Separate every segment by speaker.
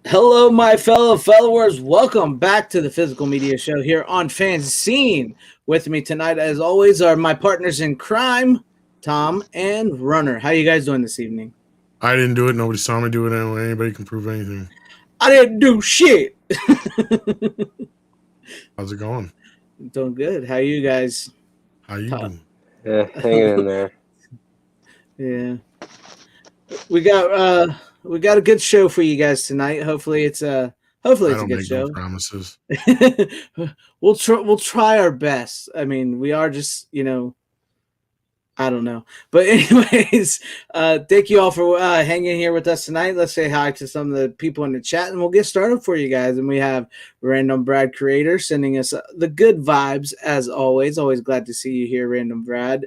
Speaker 1: Hello, my fellow followers. Welcome back to the Physical Media Show here on FanZcene. With me tonight, as always, are my partners in crime, Tom and Runner. How you guys doing this evening?
Speaker 2: I didn't do it. Nobody saw me do it anyway. Anybody can prove anything.
Speaker 1: I didn't do shit.
Speaker 2: How's it going?
Speaker 1: Doing good. How you guys?
Speaker 2: How you doing?
Speaker 3: Yeah, hanging in there.
Speaker 1: Yeah, we got a good show for you guys tonight. Hopefully, it's a
Speaker 2: I
Speaker 1: good
Speaker 2: don't make
Speaker 1: show.
Speaker 2: no promises.
Speaker 1: We'll try our best. I mean, we are just I don't know. But anyways, thank you all for hanging here with us tonight. Let's say hi to some of the people in the chat, and we'll get started for you guys. And we have Random Brad Creator sending us the good vibes, as always. Always glad to see you here, Random Brad.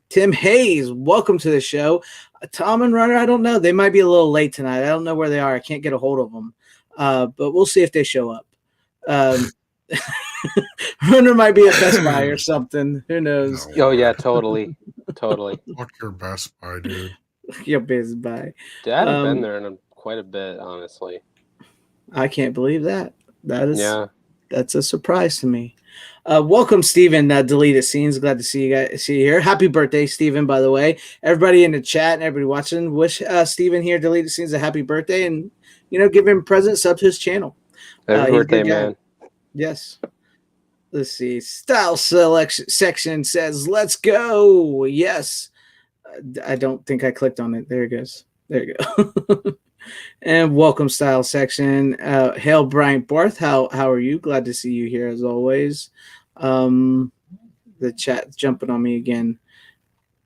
Speaker 1: Tim Hayes, welcome to the show. Tom and Runner, I don't know. They might be a little late tonight. I don't know where they are. I can't get a hold of them. But we'll see if they show up. Runner might be at Best Buy or something. Who knows?
Speaker 2: No.
Speaker 3: Oh yeah, totally.
Speaker 2: Fuck your Best Buy, dude.
Speaker 1: Your Best Buy.
Speaker 3: Dude, I haven't been there in quite a bit, honestly.
Speaker 1: I can't believe that. That's a surprise to me. Welcome, Steven, Deleted Scenes. Glad to see you here. Happy birthday, Steven, by the way. Everybody in the chat and everybody watching, wish Steven here, Deleted Scenes, a happy birthday, and give him a present, sub to his channel.
Speaker 3: Happy birthday, man.
Speaker 1: Yes. Let's see. Style selection section says, let's go. Yes. I don't think I clicked on it. There it goes. There you go. And welcome, style section. Hail, Bryant Barth. How are you? Glad to see you here as always. The chat's jumping on me again.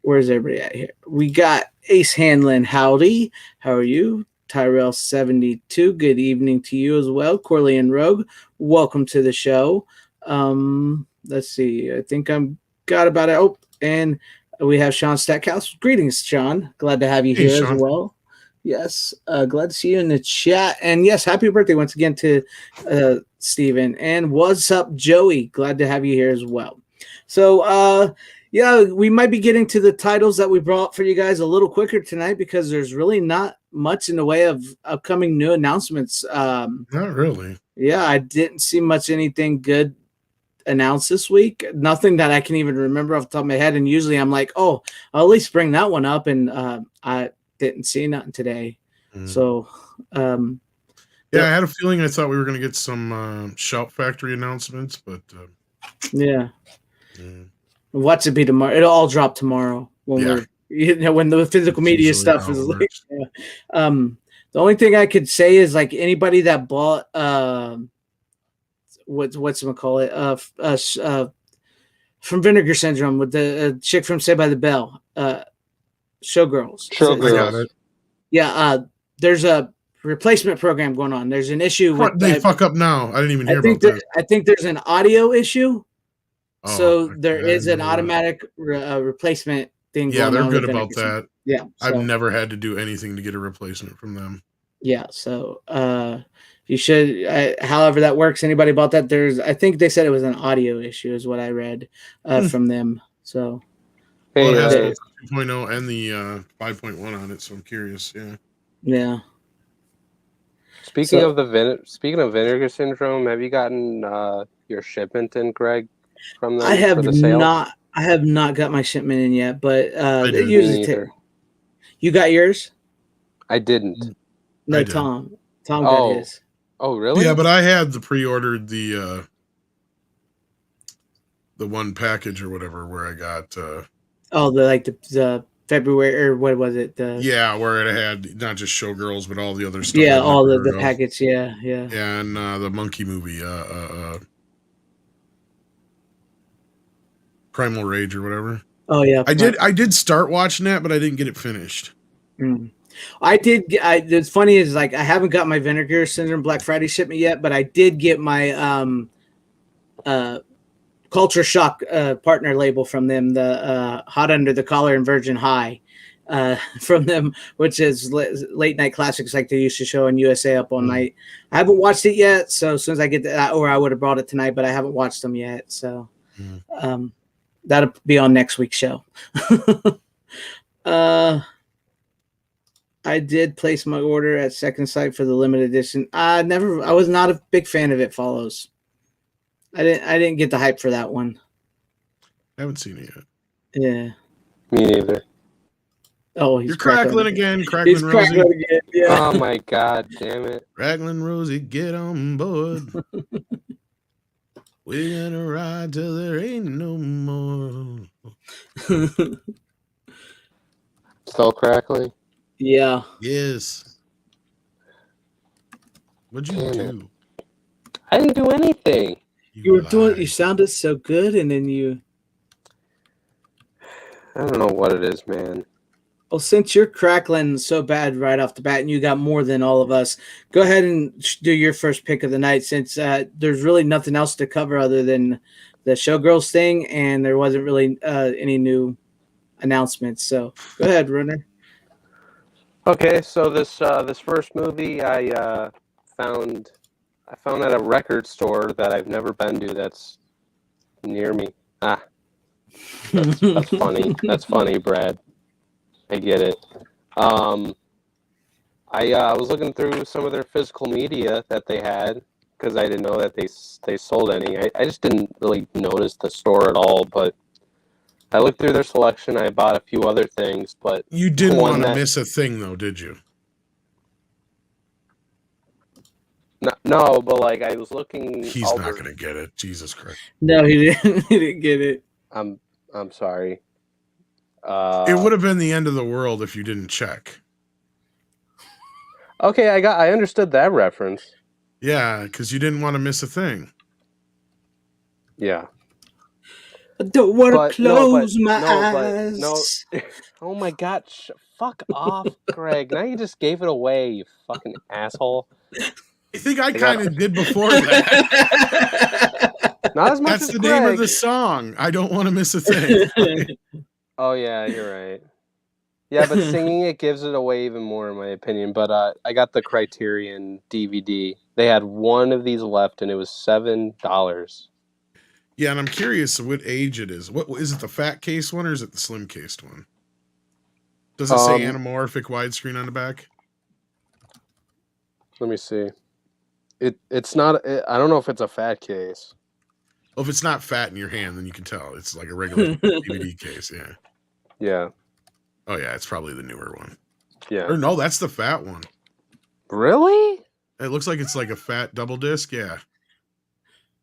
Speaker 1: Where's everybody at here? We got Ace Hanlon. Howdy. How are you? Tyrell 72. Good evening to you as well. Corley and Rogue. Welcome to the show. Let's see. I think I'm got about it. Oh, and we have Sean Stackhouse. Greetings, Sean. Glad to have you here
Speaker 2: Sean.
Speaker 1: as well. Yes, glad to see you in the chat. And yes, happy birthday once again to Steven. And what's up, Joey? Glad to have you here as well. So, yeah, we might be getting to the titles that we brought for you guys a little quicker tonight because there's really not much in the way of upcoming new announcements.
Speaker 2: Not really.
Speaker 1: Yeah, I didn't see much anything good announced this week. Nothing that I can even remember off the top of my head. And usually I'm like, oh, I'll at least bring that one up. And I didn't see nothing today. So,
Speaker 2: yeah, I had a feeling I thought we were going to get some Shout Factory announcements, but
Speaker 1: yeah. Watch it be tomorrow. It'll all drop tomorrow when when the physical media stuff is like. Yeah. The only thing I could say is like anybody that bought what's it call it from Vinegar Syndrome with the chick from Saved by the Bell, Showgirls.
Speaker 2: Showgirls.
Speaker 1: Yeah, there's a replacement program going on. There's an issue.
Speaker 2: They fuck up now. I didn't even hear about that.
Speaker 1: I think there's an audio issue. So there is an automatic replacement thing.
Speaker 2: Yeah, they're good about that.
Speaker 1: Yeah,
Speaker 2: I've never had to do anything to get a replacement from them.
Speaker 1: Yeah, so you should. However that works. Anybody bought that? I think they said it was an audio issue, is what I read from them. So,
Speaker 2: well, it has both the 2.0 and the 5.1 on it. So I'm curious. Yeah.
Speaker 1: Yeah.
Speaker 3: Speaking of Vinegar Syndrome, have you gotten your shipment in, Greg? From them?
Speaker 1: I have not. I have not got my shipment in yet, but it usually You got yours?
Speaker 3: I didn't.
Speaker 1: No, I Tom. Tom got his.
Speaker 3: Oh, really?
Speaker 2: Yeah, but I had pre-ordered the one package or whatever where I got.
Speaker 1: The February or what was it?
Speaker 2: Where it had not just Showgirls but all the other stuff.
Speaker 1: Yeah, all the package. Yeah.
Speaker 2: Yeah, and the monkey movie, Primal Rage or whatever.
Speaker 1: Oh yeah,
Speaker 2: I did start watching that, but I didn't get it finished.
Speaker 1: I did. It's funny is like I haven't got my Vinegar Syndrome Black Friday shipment yet, but I did get my Culture Shock partner label from them, the Hot Under the Collar and Virgin High from them, which is late night classics like they used to show on USA Up All Night. I haven't watched it yet, so as soon as I get that, or I would have brought it tonight, but I haven't watched them yet, so that'll be on next week's show. I did place my order at Second Sight for the limited edition. I was not a big fan of It Follows. I didn't get the hype for that one.
Speaker 2: I haven't seen it yet.
Speaker 1: Yeah.
Speaker 3: Me neither.
Speaker 1: Oh, he's
Speaker 2: You're crackling again, crackling
Speaker 1: He's
Speaker 2: Rosie.
Speaker 1: crackling again. Yeah.
Speaker 3: Oh my god, damn it.
Speaker 2: Crackling Rosie, get on board. We're gonna ride till there ain't no more.
Speaker 3: Still crackling?
Speaker 1: Yeah.
Speaker 2: Yes. What'd you
Speaker 3: Damn
Speaker 2: do?
Speaker 3: I didn't do anything.
Speaker 1: You were doing. You sounded so good, and then you.
Speaker 3: I don't know what it is, man.
Speaker 1: Well, since you're crackling so bad right off the bat, and you got more than all of us, go ahead and do your first pick of the night. Since there's really nothing else to cover other than the Showgirls thing, and there wasn't really any new announcements. So go ahead, Runner.
Speaker 3: Okay, so this first movie I found at a record store that I've never been to that's near me. That's funny. That's funny, Brad. I get it. I was looking through some of their physical media that they had because I didn't know that they sold any. I just didn't really notice the store at all, but I looked through their selection. I bought a few other things, but
Speaker 2: You didn't want to miss a thing, though, did you?
Speaker 3: No, but like I was looking.
Speaker 2: He's not going to get it. Jesus Christ.
Speaker 1: No, he didn't. He didn't get it.
Speaker 3: I'm sorry.
Speaker 2: It would have been the end of the world if you didn't check.
Speaker 3: Okay, I understood that reference.
Speaker 2: Yeah, because you didn't want to miss a thing.
Speaker 3: Yeah.
Speaker 1: I don't want to close my eyes.
Speaker 3: No. Oh my god! Fuck off, Greg. Now you just gave it away, you fucking asshole.
Speaker 2: I think I kind of did before that.
Speaker 3: Not as much
Speaker 2: That's
Speaker 3: as
Speaker 2: the
Speaker 3: Greg.
Speaker 2: name of the song. I don't want to miss a thing.
Speaker 3: Oh yeah, you're right. Yeah, but singing it gives it away even more, in my opinion. But I got the Criterion DVD. They had one of these left, and it was $7.
Speaker 2: Yeah, and I'm curious what age it is. What is it? The fat case one, or is it the slim cased one? Does it say anamorphic widescreen on the back?
Speaker 3: Let me see. It's not. I don't know if it's a fat case.
Speaker 2: Well, if it's not fat in your hand, then you can tell it's like a regular DVD case. Yeah.
Speaker 3: Yeah.
Speaker 2: Oh yeah, it's probably the newer one.
Speaker 3: Yeah.
Speaker 2: Or no, that's the fat one.
Speaker 3: Really?
Speaker 2: It looks like it's like a fat double disc. Yeah.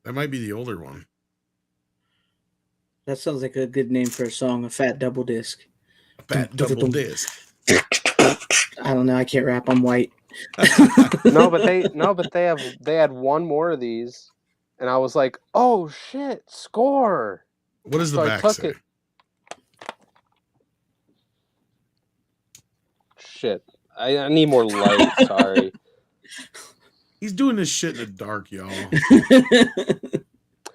Speaker 2: That might be the older one.
Speaker 1: That sounds like a good name for a song, a fat double disc.
Speaker 2: A fat double disc.
Speaker 1: I don't know. I can't rap. I'm white.
Speaker 3: No, but they had one more of these, and I was like, oh shit, score.
Speaker 2: What does the back say?
Speaker 3: Shit, I need more light. Sorry.
Speaker 2: He's doing this shit in the dark, y'all.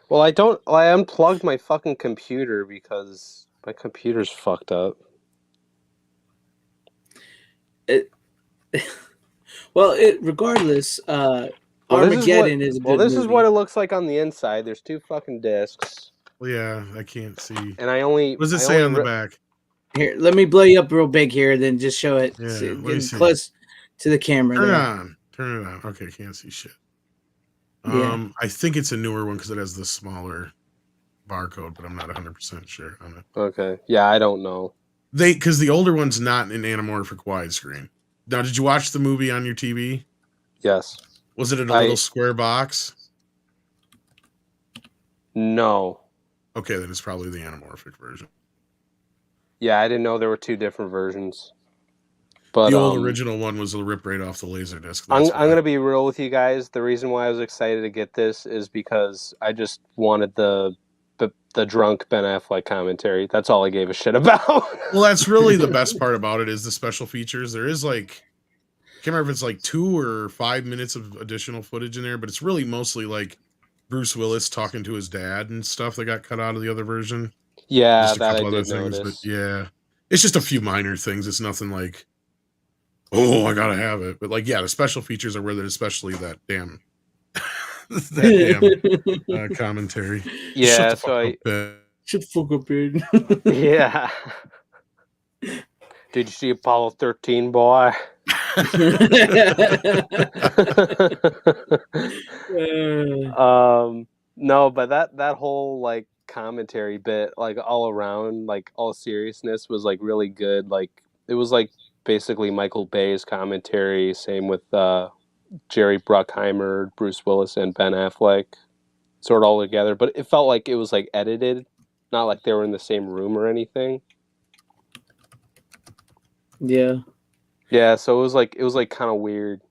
Speaker 3: Well, I unplugged my fucking computer because my computer's fucked up.
Speaker 1: Regardless, Armageddon is a good
Speaker 3: this is
Speaker 1: movie.
Speaker 3: what it looks like on the inside. There's 2 fucking discs.
Speaker 2: Well, yeah, I can't see.
Speaker 3: And I only.
Speaker 2: What does it say on the back?
Speaker 1: Here, let me blow you up real big here, then just show it.
Speaker 2: Yeah,
Speaker 1: close to the camera.
Speaker 2: Turn it on. Okay, can't see shit.
Speaker 1: Yeah.
Speaker 2: I think it's a newer one because it has the smaller barcode, but I'm not 100% sure on it.
Speaker 3: Okay. Yeah, I don't know.
Speaker 2: Because the older one's not in anamorphic widescreen. Now, did you watch the movie on your TV?
Speaker 3: Yes.
Speaker 2: Was it in a little square box?
Speaker 3: No.
Speaker 2: Okay, then it's probably the anamorphic version.
Speaker 3: Yeah, I didn't know there were 2 different versions. But
Speaker 2: the old original one was ripped right off the Laserdisc.
Speaker 3: I'm going to be real with you guys. The reason why I was excited to get this is because I just wanted the drunk Ben Affleck commentary. That's all I gave a shit about.
Speaker 2: Well, that's really the best part about it is the special features. There is I can't remember if it's 2 or 5 minutes of additional footage in there, but it's really mostly Bruce Willis talking to his dad and stuff that got cut out of the other version.
Speaker 3: Yeah, that I did notice.
Speaker 2: But yeah, it's just a few minor things. It's nothing oh, I gotta have it. But the special features are worth it, especially that damn commentary.
Speaker 3: Yeah,
Speaker 2: Shut the
Speaker 1: fuck up, man.
Speaker 3: Yeah. Did you see Apollo 13, boy? No, but that whole like commentary bit, like all around, like all seriousness, was like really good. Like it was like basically Michael Bay's commentary. Same with Jerry Bruckheimer, Bruce Willis, and Ben Affleck, sort of all together. But it felt like it was like edited, not like they were in the same room or anything.
Speaker 1: Yeah.
Speaker 3: Yeah, so it was like kind of weird.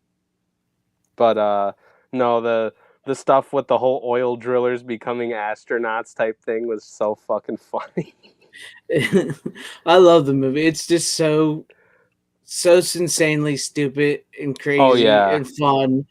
Speaker 3: But no, the stuff with the whole oil drillers becoming astronauts type thing was so fucking funny.
Speaker 1: I love the movie. It's just so insanely stupid and crazy and fun.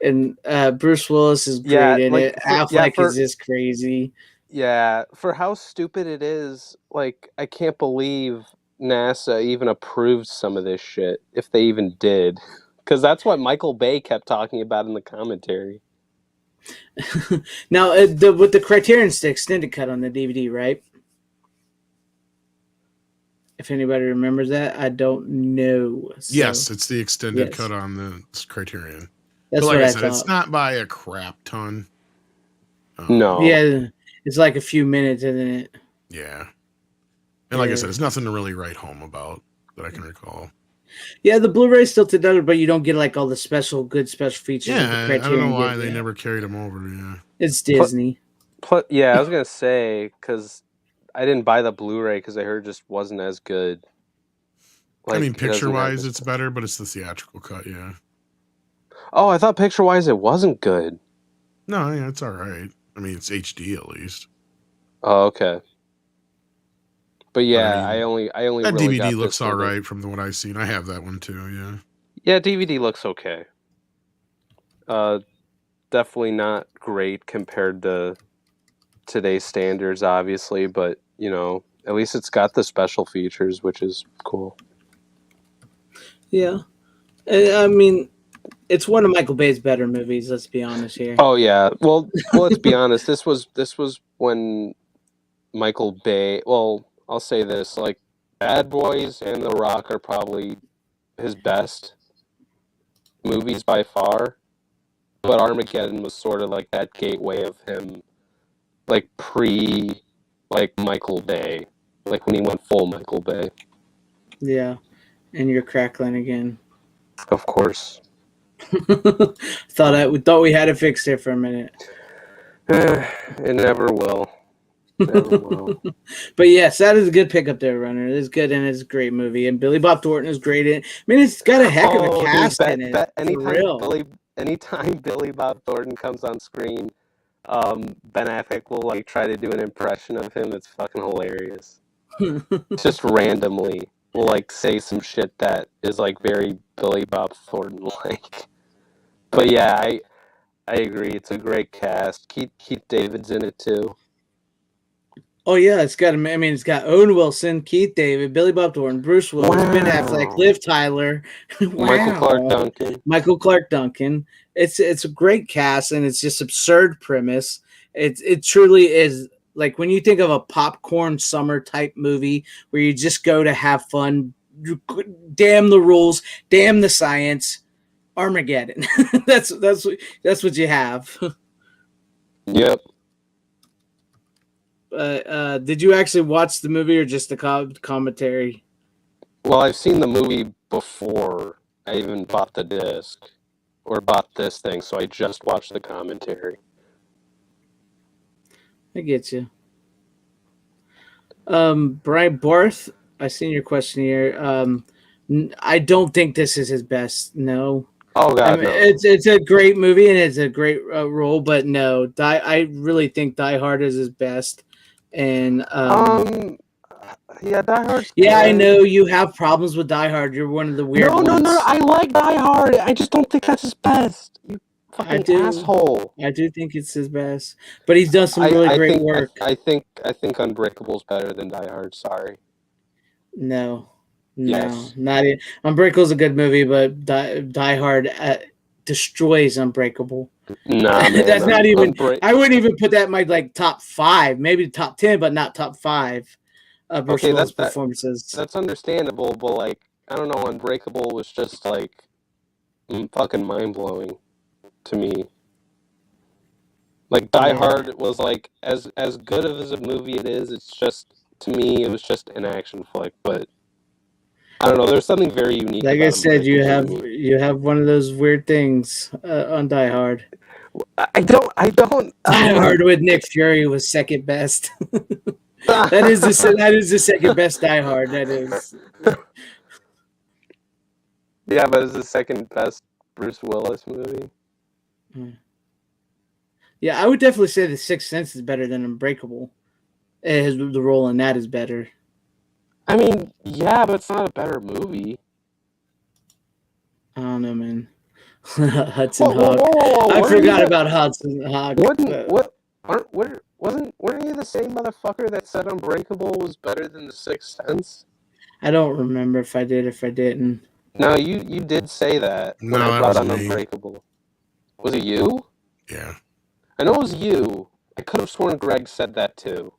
Speaker 1: And Bruce Willis is great in it. Affleck is just crazy.
Speaker 3: Yeah, for how stupid it is, like I can't believe NASA even approved some of this shit, if they even did. Because that's what Michael Bay kept talking about in the commentary.
Speaker 1: Now, with the Criterion, it's the extended cut on the DVD, right? If anybody remembers that, I don't know.
Speaker 2: So, yes, it's the extended cut on the Criterion.
Speaker 1: That's
Speaker 2: but like
Speaker 1: what
Speaker 2: I
Speaker 1: said.
Speaker 2: It's not by a crap ton.
Speaker 3: No.
Speaker 1: Yeah, it's like a few minutes, isn't it?
Speaker 2: Yeah. And like I said, it's nothing to really write home about that I can recall.
Speaker 1: Yeah, the Blu-ray still together, but you don't get like all the good special features.
Speaker 2: Yeah, I don't know why they never carried them over. Yeah,
Speaker 1: it's Disney.
Speaker 3: Yeah, I was gonna say because I didn't buy the Blu-ray because I heard it just wasn't as good.
Speaker 2: Like, I mean, picture-wise, it's better, but it's the theatrical cut. Yeah.
Speaker 3: Oh, I thought picture-wise it wasn't good.
Speaker 2: No, yeah, it's all right. I mean, it's HD at least.
Speaker 3: Oh, okay. But yeah, I only
Speaker 2: that really DVD looks all right from what I've seen. I have that one too. Yeah.
Speaker 3: Yeah, DVD looks okay. Definitely not great compared to today's standards, obviously, but you know, at least it's got the special features, which is cool.
Speaker 1: Yeah, I mean, it's one of Michael Bay's better movies. Let's be honest here.
Speaker 3: Oh yeah, well, let's be honest. This was when Michael Bay. Well, I'll say this: like, Bad Boys and The Rock are probably his best movies by far. But Armageddon was sort of like that gateway of him, like like Michael Bay, like when he went full Michael Bay.
Speaker 1: Yeah, and you're crackling again.
Speaker 3: Of course.
Speaker 1: Thought we had it fixed there for a minute.
Speaker 3: It never will. Never will.
Speaker 1: But yes, that is a good pickup there, Runner. It is good and it's a great movie. And Billy Bob Thornton is great in it. I mean, it's got a heck of a cast in it.
Speaker 3: Anytime Billy Bob Thornton comes on screen, Ben Affleck will like try to do an impression of him. It's fucking hilarious. Just randomly will like say some shit that is like very Billy Bob Thornton like. But yeah, I agree. It's a great cast. Keith David's in it too.
Speaker 1: Oh yeah, it's got Owen Wilson, Keith David, Billy Bob Thornton, Bruce Willis, Ben Affleck, Liv Tyler, Michael Clark Duncan. It's a great cast and it's just absurd premise. It truly is like when you think of a popcorn summer type movie where you just go to have fun, damn the rules, damn the science. Armageddon. that's what you have.
Speaker 3: Yep.
Speaker 1: Did you actually watch the movie or just the commentary?
Speaker 3: Well, I've seen the movie before I even bought the disc or bought this thing, so I just watched the commentary.
Speaker 1: I get you. Brian Barth, I seen your question here. I don't think this is his best. No.
Speaker 3: Oh God,
Speaker 1: I mean,
Speaker 3: no.
Speaker 1: It's a great movie and it's a great role, but no, I really think Die Hard is his best. And
Speaker 3: yeah, Die Hard.
Speaker 1: Yeah, I know you have problems with Die Hard. You're one of the weird ones.
Speaker 3: No. I like Die Hard. I just don't think that's his best. You fucking asshole.
Speaker 1: I do think it's his best, but he's done some really great work.
Speaker 3: I think Unbreakable's better than Die Hard. Sorry.
Speaker 1: No,
Speaker 3: yes.
Speaker 1: Not it. Unbreakable's a good movie, but Die Hard destroys Unbreakable.
Speaker 3: Nah, man,
Speaker 1: that's not even. I wouldn't even put that in my like top 5, maybe top 10, but not top 5. Bruce Willis performances.
Speaker 3: That's understandable, but like I don't know, Unbreakable was just like fucking mind blowing to me. Like Die
Speaker 1: Yeah.
Speaker 3: Hard was like as good as a movie it is. It's just to me it was just an action flick, but I don't know. There's something very unique
Speaker 1: Like I
Speaker 3: about
Speaker 1: said, you
Speaker 3: Unbreakable to
Speaker 1: have
Speaker 3: me.
Speaker 1: you have one of those weird things on Die Hard.
Speaker 3: I don't.
Speaker 1: Die Hard with Nick Fury was second best. That is the second best Die Hard. That is.
Speaker 3: Yeah, but it's the second best Bruce Willis movie.
Speaker 1: Yeah, I would definitely say The Sixth Sense is better than Unbreakable. The role in that is better.
Speaker 3: I mean, yeah, but it's not a better movie.
Speaker 1: I don't know, man. Hudson
Speaker 3: Whoa,
Speaker 1: Hawk.
Speaker 3: whoa!
Speaker 1: I
Speaker 3: Weren't
Speaker 1: forgot
Speaker 3: you
Speaker 1: about Hudson Hawk.
Speaker 3: weren't you the same motherfucker that said Unbreakable was better than The Sixth Sense?
Speaker 1: I don't remember if I did, if I didn't.
Speaker 3: No, you did say that when
Speaker 2: No,
Speaker 3: I
Speaker 2: that
Speaker 3: brought
Speaker 2: was
Speaker 3: on
Speaker 2: me.
Speaker 3: Unbreakable. Was it you?
Speaker 2: Yeah.
Speaker 3: I know it was you. I could have sworn Greg said that too.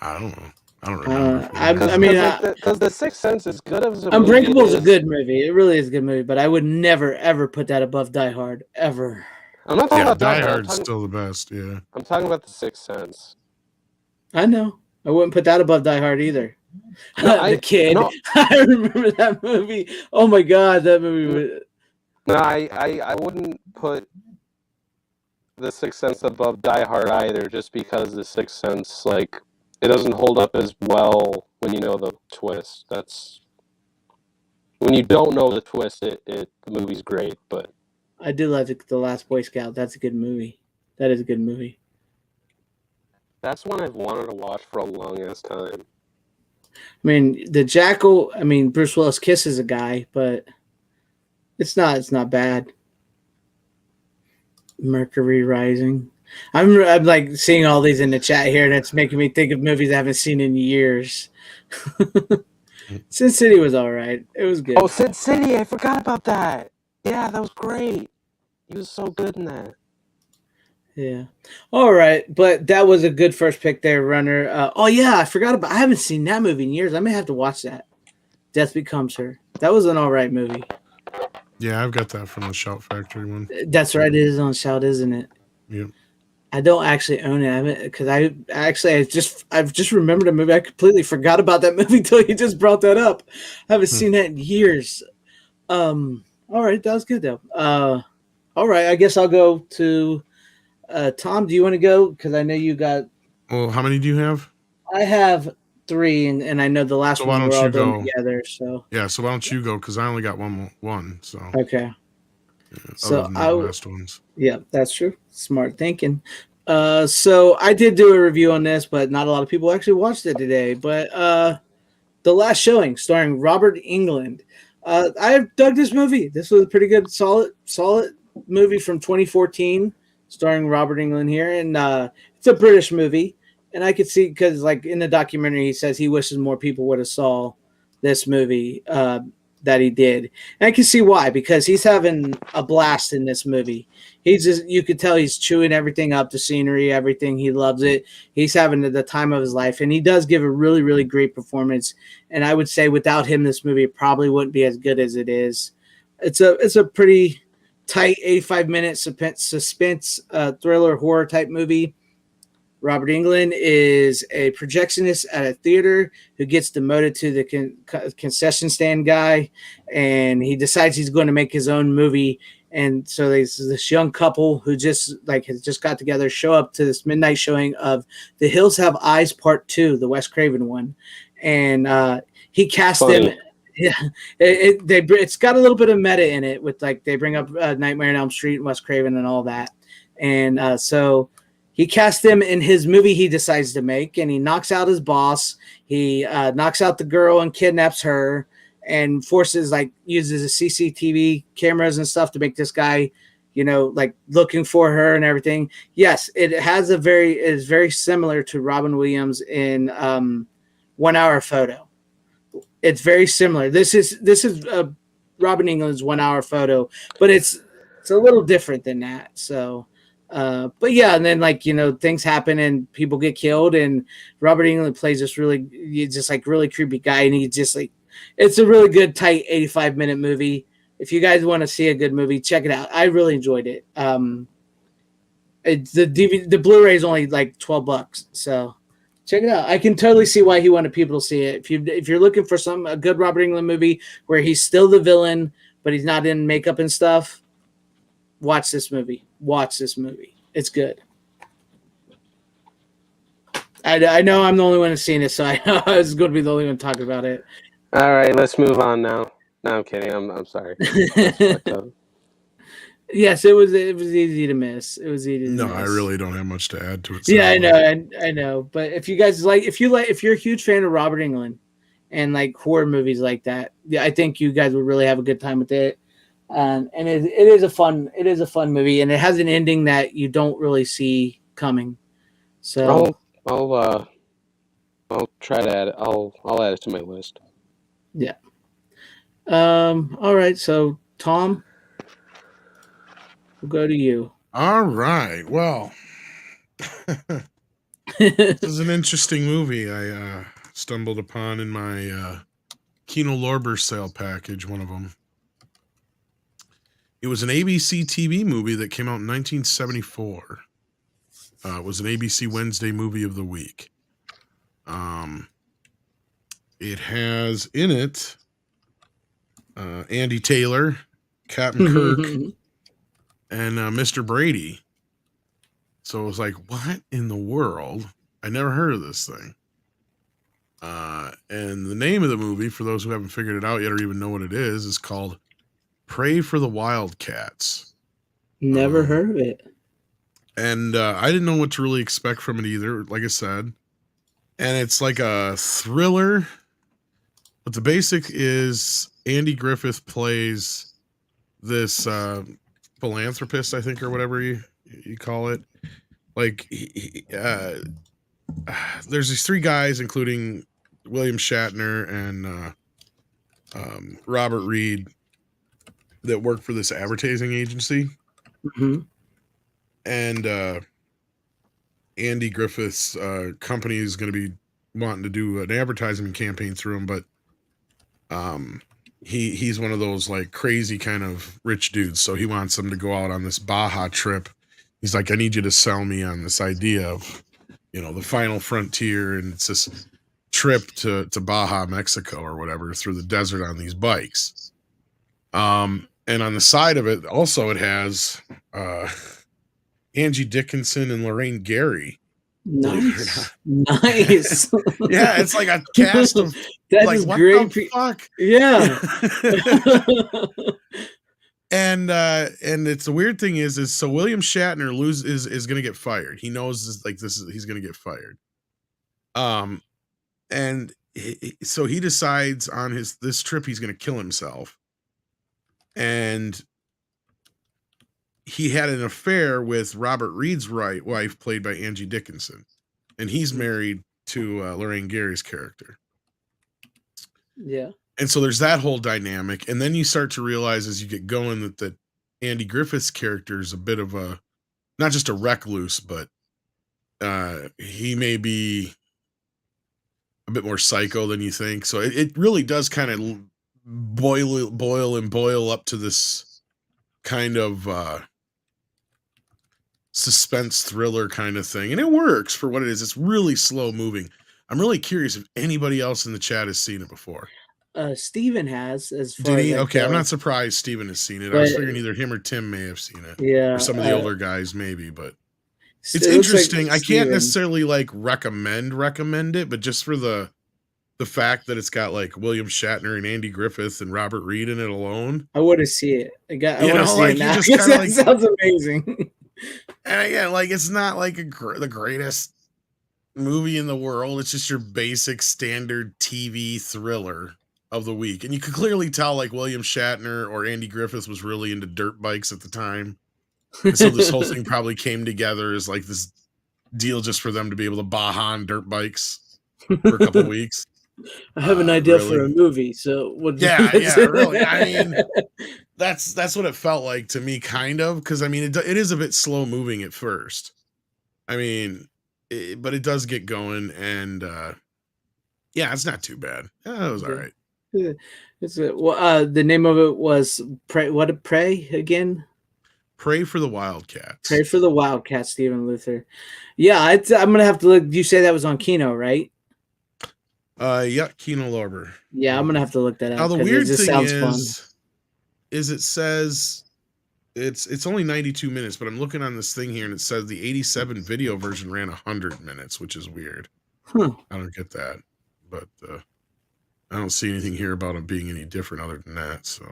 Speaker 2: I don't know. I don't remember.
Speaker 3: Because The Sixth Sense is good as a
Speaker 1: Unbreakable
Speaker 3: movie.
Speaker 1: is a good movie. It really is a good movie, but I would never ever put that above Die Hard ever.
Speaker 3: I'm not talking about
Speaker 2: Die
Speaker 3: that.
Speaker 2: Hard's still the best. Yeah.
Speaker 3: I'm talking about The Sixth Sense.
Speaker 1: I know. I wouldn't put that above Die Hard either.
Speaker 3: No,
Speaker 1: The Kid.
Speaker 3: no.
Speaker 1: I remember that movie. Oh my god, that movie was.
Speaker 3: No, I wouldn't put The Sixth Sense above Die Hard either, just because The Sixth Sense, like, it doesn't hold up as well when you know the twist. That's when you don't know the twist. The movie's great, but
Speaker 1: I did like The Last Boy Scout. That's a good movie. That is a good movie.
Speaker 3: that's one I've wanted to watch for a long ass time.
Speaker 1: I mean, the Jackal. I mean, Bruce Willis kisses a guy, but it's not bad. Mercury Rising. I'm like seeing all these in the chat here, and it's making me think of movies I haven't seen in years. Sin City was all right. It was good.
Speaker 3: Oh, Sin City! I forgot about that. Yeah, that was great. He was so good in that.
Speaker 1: Yeah. All right, but that was a good first pick there, Runner. Oh yeah, I forgot about. I haven't seen that movie in years. I may have to watch that. Death Becomes Her. That was an all right movie.
Speaker 2: Yeah, I've got that from the Shout Factory one.
Speaker 1: That's right. It is on Shout, isn't it?
Speaker 2: Yep.
Speaker 1: I don't actually own it. I haven't because I've just remembered a movie. I completely forgot about that movie until you just brought that up. I haven't seen that in years. All right, that was good though. All right, I guess I'll go to Tom. Do you want to go? Because I know you got.
Speaker 2: Well, how many do you have?
Speaker 1: I have 3, and I know the last
Speaker 2: So why
Speaker 1: one
Speaker 2: don't
Speaker 1: we're all
Speaker 2: you
Speaker 1: done
Speaker 2: go?
Speaker 1: together. So
Speaker 2: Yeah, so why don't you go? Because I only got one. So
Speaker 1: okay.
Speaker 2: yeah,
Speaker 1: So
Speaker 2: other than the last ones.
Speaker 1: Yeah, that's true. Smart thinking. So I did do a review on this, but not a lot of people actually watched it today. But The Last Showing, starring Robert Englund. I dug this movie. This was a pretty good, solid movie from 2014, starring Robert Englund here, and it's a British movie. And I could see because, like in the documentary, he says he wishes more people would have saw this movie that he did. And I can see why, because he's having a blast in this movie. You could tell he's chewing everything up, the scenery, everything. He loves it. He's having the time of his life, and he does give a really, really great performance. And I would say without him, this movie probably wouldn't be as good as it is. It's a pretty tight 85-minute suspense thriller horror type movie. Robert Englund is a projectionist at a theater who gets demoted to the concession stand guy, and he decides he's going to make his own movie. And so this young couple who has just got together show up to this midnight showing of The Hills Have Eyes Part 2, the Wes Craven one, and he cast them. Yeah, it's got a little bit of meta in it with like they bring up Nightmare on Elm Street and Wes Craven and all that, and so. He cast them in his movie he decides to make, and he knocks out his boss. He knocks out the girl and kidnaps her and uses a CCTV cameras and stuff to make this guy, looking for her and everything. Yes, it is very similar to Robin Williams in 1 Hour Photo. It's very similar. This is Robin Englund's 1 Hour Photo, but it's a little different than that. So. But yeah, and then things happen and people get killed, and Robert Englund plays this really creepy guy, and he just it's a really good, tight 85-minute movie. If you guys want to see a good movie, check it out. I really enjoyed it. It's the DVD, the Blu-ray is only like $12, so check it out. I can totally see why he wanted people to see it. If you're looking for a good Robert Englund movie where he's still the villain but he's not in makeup and stuff, watch this movie. Watch this movie. It's good. I know I'm the only one who's seen it, so I know I was going to be the only one talking about it.
Speaker 3: All right, let's move on now. No, I'm kidding. I'm sorry.
Speaker 1: Yes, it was easy to miss. It was easy to
Speaker 2: No,
Speaker 1: miss.
Speaker 2: I really don't have much to add to it.
Speaker 1: Yeah, I know. But if you guys if you're a huge fan of Robert Englund and like horror movies like that, yeah, I think you guys would really have a good time with it. And it is a fun movie, and it has an ending that you don't really see coming. So
Speaker 3: I'll try to add it. I'll add it to my list.
Speaker 1: yeah. All right. So Tom, we'll go to you.
Speaker 2: All right. Well, this is an interesting movie I stumbled upon in my Kino Lorber sale package, one of them. It was an ABC TV movie that came out in 1974. It was an ABC Wednesday movie of the week. It has in it Andy Taylor, Captain Kirk, and Mr. Brady. So it was like, what in the world? I never heard of this thing. And the name of the movie, for those who haven't figured it out yet or even know what it is called Pray for the Wildcats.
Speaker 1: Never heard of it.
Speaker 2: And I didn't know what to really expect from it either, like I said. And it's like a thriller. But the basic is Andy Griffith plays this philanthropist, I think, or whatever you call it. Like, there's these three guys, including William Shatner and Robert Reed, that work for this advertising agency.
Speaker 1: Mm-hmm.
Speaker 2: And Andy Griffith's company is going to be wanting to do an advertising campaign through him, but he's one of those like crazy kind of rich dudes, so he wants them to go out on this Baja trip. He's like, I need you to sell me on this idea of, the final frontier, and it's this trip to Baja, Mexico, or whatever, through the desert on these bikes. And on the side of it, also it has Angie Dickinson and Lorraine Gary.
Speaker 1: Nice. Nice.
Speaker 2: Yeah, it's like a cast of
Speaker 1: that
Speaker 2: like,
Speaker 1: is
Speaker 2: what
Speaker 1: great.
Speaker 2: the fuck?
Speaker 1: Yeah.
Speaker 2: And it's the weird thing is so William Shatner is going to get fired. He knows he's going to get fired. And so he decides on this trip he's going to kill himself. And he had an affair with Robert Reed's wife, played by Angie Dickinson, and he's married to Lorraine Gary's character.
Speaker 1: Yeah.
Speaker 2: And so there's that whole dynamic, and then you start to realize as you get going that Andy Griffith's character is a bit of a, not just a recluse, but he may be a bit more psycho than you think. So it really does kind of boil up to this kind of suspense thriller kind of thing, and it works for what it is. It's really slow moving. I'm really curious if anybody else in the chat has seen it before.
Speaker 1: Steven has, as far
Speaker 2: Did he?
Speaker 1: as
Speaker 2: Okay, I'm not surprised Steven has seen it. I was figuring either him or Tim may have seen it.
Speaker 1: Yeah.
Speaker 2: Or some of the older guys maybe, but it's
Speaker 1: it
Speaker 2: interesting.
Speaker 1: like
Speaker 2: I can't necessarily like recommend it, but just for the fact that it's got like William Shatner and Andy Griffith and Robert Reed in it alone.
Speaker 1: I want to see it. I want to see it now.
Speaker 2: Just kinda
Speaker 1: that sounds amazing.
Speaker 2: And again, like, it's not like the greatest movie in the world. It's just your basic standard TV thriller of the week. And you could clearly tell like William Shatner or Andy Griffith was really into dirt bikes at the time. And so this whole thing probably came together as like this deal just for them to be able to Baja on dirt bikes for a couple of weeks.
Speaker 1: I have an idea for a movie, so
Speaker 2: yeah, really. I mean, that's what it felt like to me, kind of, because I mean, it is a bit slow moving at first. I mean, but it does get going, and yeah, it's not too bad. It was all right.
Speaker 1: The name of it was Pray. What Pray again?
Speaker 2: Pray for the Wildcats.
Speaker 1: Pray for the Wildcats, Stephen Luther. Yeah, I'm gonna have to look. You say that was on Kino, right?
Speaker 2: Yeah, Kino Lorber.
Speaker 1: Yeah, I'm gonna have to look that up.
Speaker 2: Now the weird thing
Speaker 1: sounds
Speaker 2: is it says it's only 92 minutes, but I'm looking on this thing here and it says the 87 video version ran 100 minutes, which is weird.
Speaker 1: Huh.
Speaker 2: I don't get that, but I don't see anything here about it being any different other than that. So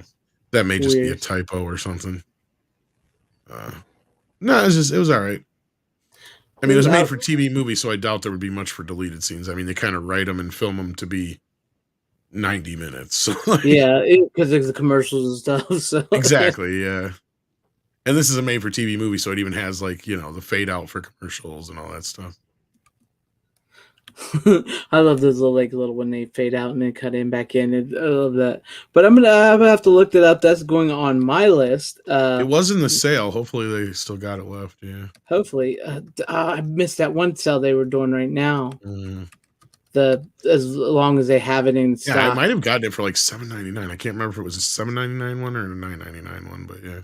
Speaker 2: that may just be a typo or something. No, it was all right. I mean, it was a made for TV movie, so I doubt there would be much for deleted scenes. I mean, they kind of write them and film them to be 90 minutes. So
Speaker 1: yeah, because of the commercials and stuff. So
Speaker 2: exactly, yeah. And this is a made for TV movie, so it even has like, you know, the fade out for commercials and all that stuff.
Speaker 1: I love those little when they fade out and then cut in back in. I love that. But I'm gonna have to look that up. That's going on my list.
Speaker 2: It was in the sale. Hopefully they still got it left. Yeah.
Speaker 1: Hopefully, I missed that one sale they were doing right now. As long as they have it in stock.
Speaker 2: Yeah, I might have gotten it for like $7.99. I can't remember if it was a $7.99 one or a $9.99 one, but yeah.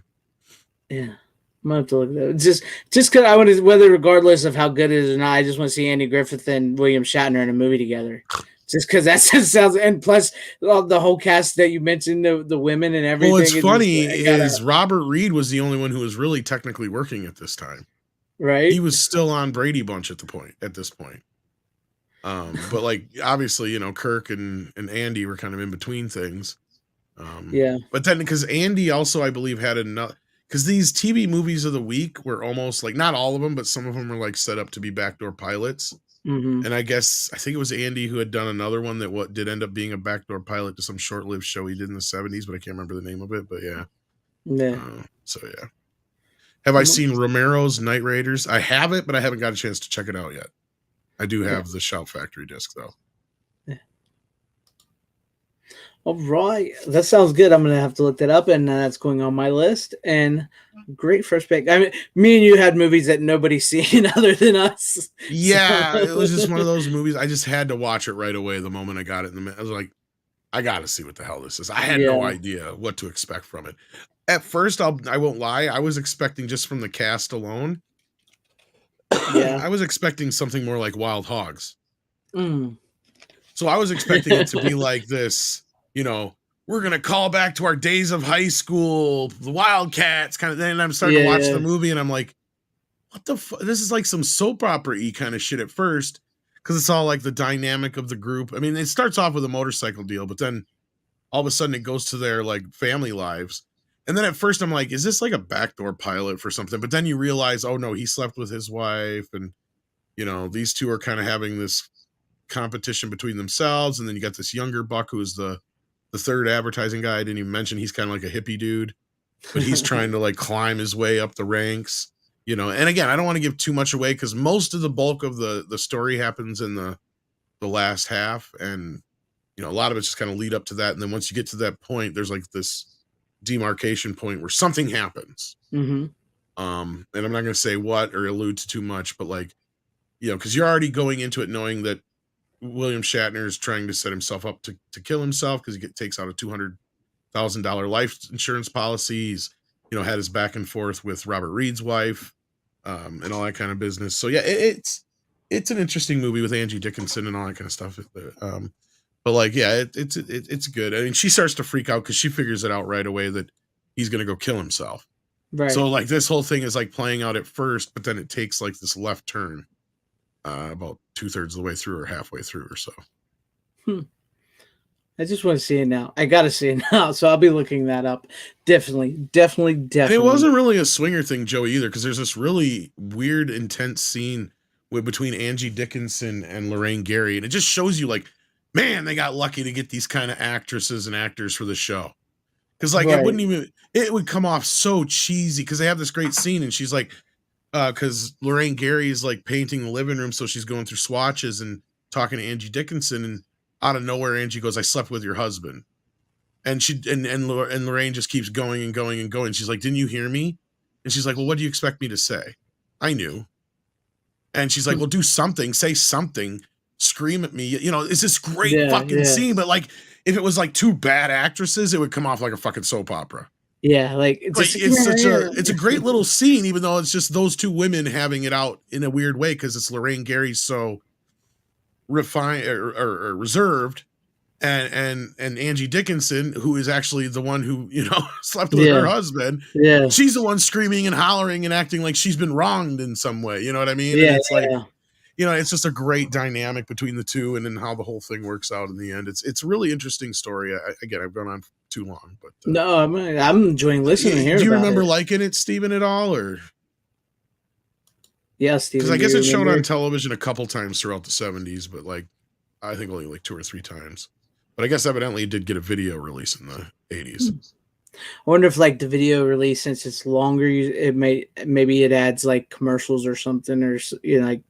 Speaker 1: Yeah. I'm gonna have to look at that. Just because I want to, whether regardless of how good it is or not, I just want to see Andy Griffith and William Shatner in a movie together. Just because that just sounds, and plus the whole cast that you mentioned, the women and everything.
Speaker 2: Well, what's funny is Robert Reed was the only one who was really technically working at this time.
Speaker 1: Right.
Speaker 2: He was still on Brady Bunch at this point. But like obviously, you know, Kirk and Andy were kind of in between things.
Speaker 1: Yeah.
Speaker 2: But then because Andy also, I believe, had enough. Because these TV movies of the week were almost like, not all of them, but some of them were like set up to be backdoor pilots.
Speaker 1: Mm-hmm.
Speaker 2: And I think it was Andy who had done another one that did end up being a backdoor pilot to some short-lived show he did in the 70s, but I can't remember the name of it. But yeah. So yeah. Have I seen Romero's Night Raiders? I have it, but I haven't got a chance to check it out yet. I do have the Shout Factory disc though.
Speaker 1: All right, that sounds good. I'm gonna have to look that up, and that's going on my list. And great first pick. I mean, me and you had movies that nobody's seen other than us.
Speaker 2: Yeah, it was just one of those movies. I just had to watch it right away the moment I got it. I was like, I got to see what the hell this is. I had no idea what to expect from it. At first, I won't lie, I was expecting just from the cast alone.
Speaker 1: Yeah,
Speaker 2: I was expecting something more like Wild Hogs.
Speaker 1: Mm.
Speaker 2: So I was expecting it to be like this. You know, we're going to call back to our days of high school, the Wildcats kind of thing. And I'm starting to watch the movie and I'm like, what the fuck? This is like some soap opera-y kind of shit at first. Cause it's all like the dynamic of the group. I mean, it starts off with a motorcycle deal, but then all of a sudden it goes to their like family lives. And then at first I'm like, is this like a backdoor pilot for something? But then you realize, oh no, he slept with his wife. And, you know, these two are kind of having this competition between themselves. And then you got this younger buck who is the third advertising guy. I didn't even mention he's kind of like a hippie dude, but he's trying to like climb his way up the ranks, you know. And again, I don't want to give too much away because most of the bulk of the story happens in the last half, and you know, a lot of it's just kind of lead up to that. And then once you get to that point, there's like this demarcation point where something happens.
Speaker 1: Mm-hmm.
Speaker 2: And I'm not going to say what or allude to too much, but like, you know, because you're already going into it knowing that William Shatner is trying to set himself up to kill himself because he takes out a $200,000 life insurance policy. He's, you know, had his back and forth with Robert Reed's wife, and all that kind of business. So yeah, it's an interesting movie with Angie Dickinson and all that kind of stuff. But like, yeah, it's good. I mean, she starts to freak out because she figures it out right away that he's going to go kill himself.
Speaker 1: Right.
Speaker 2: So like this whole thing is like playing out at first, but then it takes like this left turn. About 2/3 of the way through or halfway through or so.
Speaker 1: I just want to see it now. I got to see it now. So I'll be looking that up. Definitely.
Speaker 2: And it wasn't really a swinger thing, Joey, either, because there's this really weird, intense scene between Angie Dickinson and Lorraine Gary. And it just shows you like, man, they got lucky to get these kind of actresses and actors for the show. Because like it would come off so cheesy because they have this great scene and she's like, because Lorraine Gary is like painting the living room, so she's going through swatches and talking to Angie Dickinson, and out of nowhere, Angie goes, "I slept with your husband," and Lorraine just keeps going and going and going. She's like, "Didn't you hear me?" And she's like, "Well, what do you expect me to say?" I knew. And she's like, "Well, do something, say something, scream at me." You know, it's this great fucking scene, but like if it was like two bad actresses, it would come off like a fucking soap opera.
Speaker 1: Yeah, like
Speaker 2: It's a great little scene, even though it's just those two women having it out in a weird way because it's Lorraine Gary's so refined or reserved, and Angie Dickinson, who is actually the one who slept with her husband.
Speaker 1: Yeah,
Speaker 2: she's the one screaming and hollering and acting like she's been wronged in some way. You know what I mean?
Speaker 1: Yeah,
Speaker 2: and it's like, it's just a great dynamic between the two, and then how the whole thing works out in the end. It's a really interesting story. Again, I've gone on too long, but
Speaker 1: no, I'm enjoying listening here.
Speaker 2: Do you remember liking it, Steven, at all, or?
Speaker 1: Yeah, Steven.
Speaker 2: Because I guess it showed on television a couple times throughout the 70s, but I think only 2 or 3 times. But I guess evidently it did get a video release in the 80s.
Speaker 1: I wonder if the video release, since it's longer, maybe it adds commercials or something, or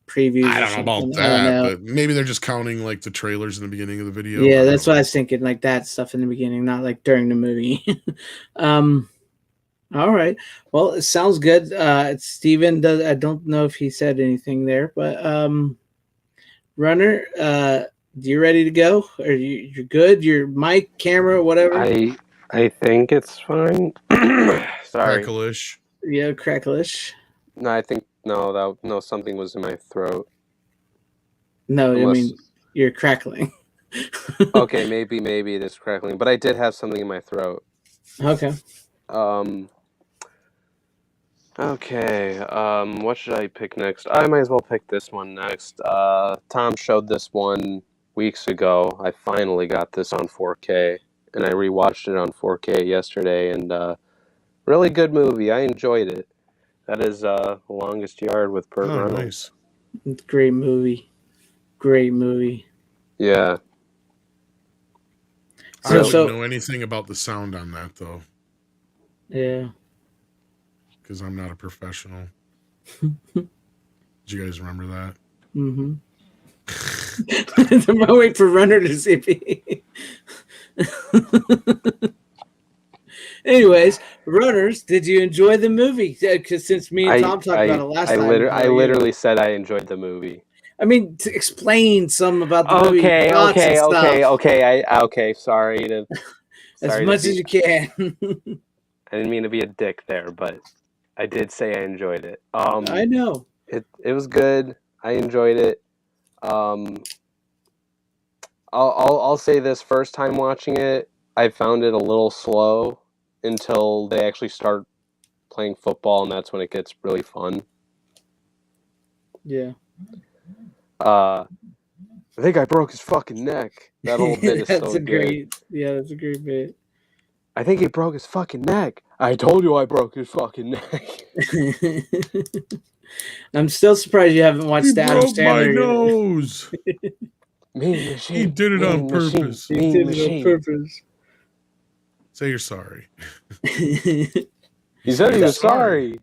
Speaker 1: previews.
Speaker 2: I don't know about that, but maybe they're just counting the trailers in the beginning of the video.
Speaker 1: Yeah, that's what I was thinking, that stuff in the beginning, not during the movie. All right. Well, it sounds good. Steven does. I don't know if he said anything there, but Runner, you ready to go? Are you're good? Your mic, camera, whatever.
Speaker 3: I think it's fine. Sorry.
Speaker 2: Crackleish.
Speaker 1: Yeah, crackleish.
Speaker 3: No, I think no. Something was in my throat.
Speaker 1: No, I mean you're crackling.
Speaker 3: Okay, maybe it is crackling, but I did have something in my throat.
Speaker 1: Okay.
Speaker 3: Okay. What should I pick next? I might as well pick this one next. Tom showed this one weeks ago. I finally got this on 4K, and I rewatched it on 4K yesterday, and really good movie. I enjoyed it. That is The Longest Yard with Burt Reynolds.
Speaker 2: Nice.
Speaker 1: It's a great movie. Great movie.
Speaker 3: Yeah.
Speaker 2: I don't know anything about the sound on that, though.
Speaker 1: Yeah.
Speaker 2: Because I'm not a professional. Do you guys remember that?
Speaker 1: Mm-hmm. I'm waiting for Runner to see if he... Anyways, Runners, did you enjoy the movie? Because since me and Tom talked about it last time.
Speaker 3: I literally said I enjoyed the movie.
Speaker 1: I mean, to explain some about the movie.
Speaker 3: Okay. Sorry
Speaker 1: as much as you can.
Speaker 3: I didn't mean to be a dick there, but I did say I enjoyed it.
Speaker 1: I know.
Speaker 3: It was good. I enjoyed it. I'll say this: first time watching it, I found it a little slow until they actually start playing football, and that's when it gets really fun.
Speaker 1: Yeah.
Speaker 3: I think I broke his fucking neck. That whole bit is so good.
Speaker 1: That's a great bit.
Speaker 3: I think he broke his fucking neck. I told you I broke his fucking neck.
Speaker 1: I'm still surprised you haven't watched Adam Sandler.
Speaker 2: He broke my nose.
Speaker 3: Mean machine.
Speaker 2: He did it on purpose.
Speaker 1: He did it on purpose.
Speaker 2: Say you're sorry.
Speaker 3: He said he was sorry.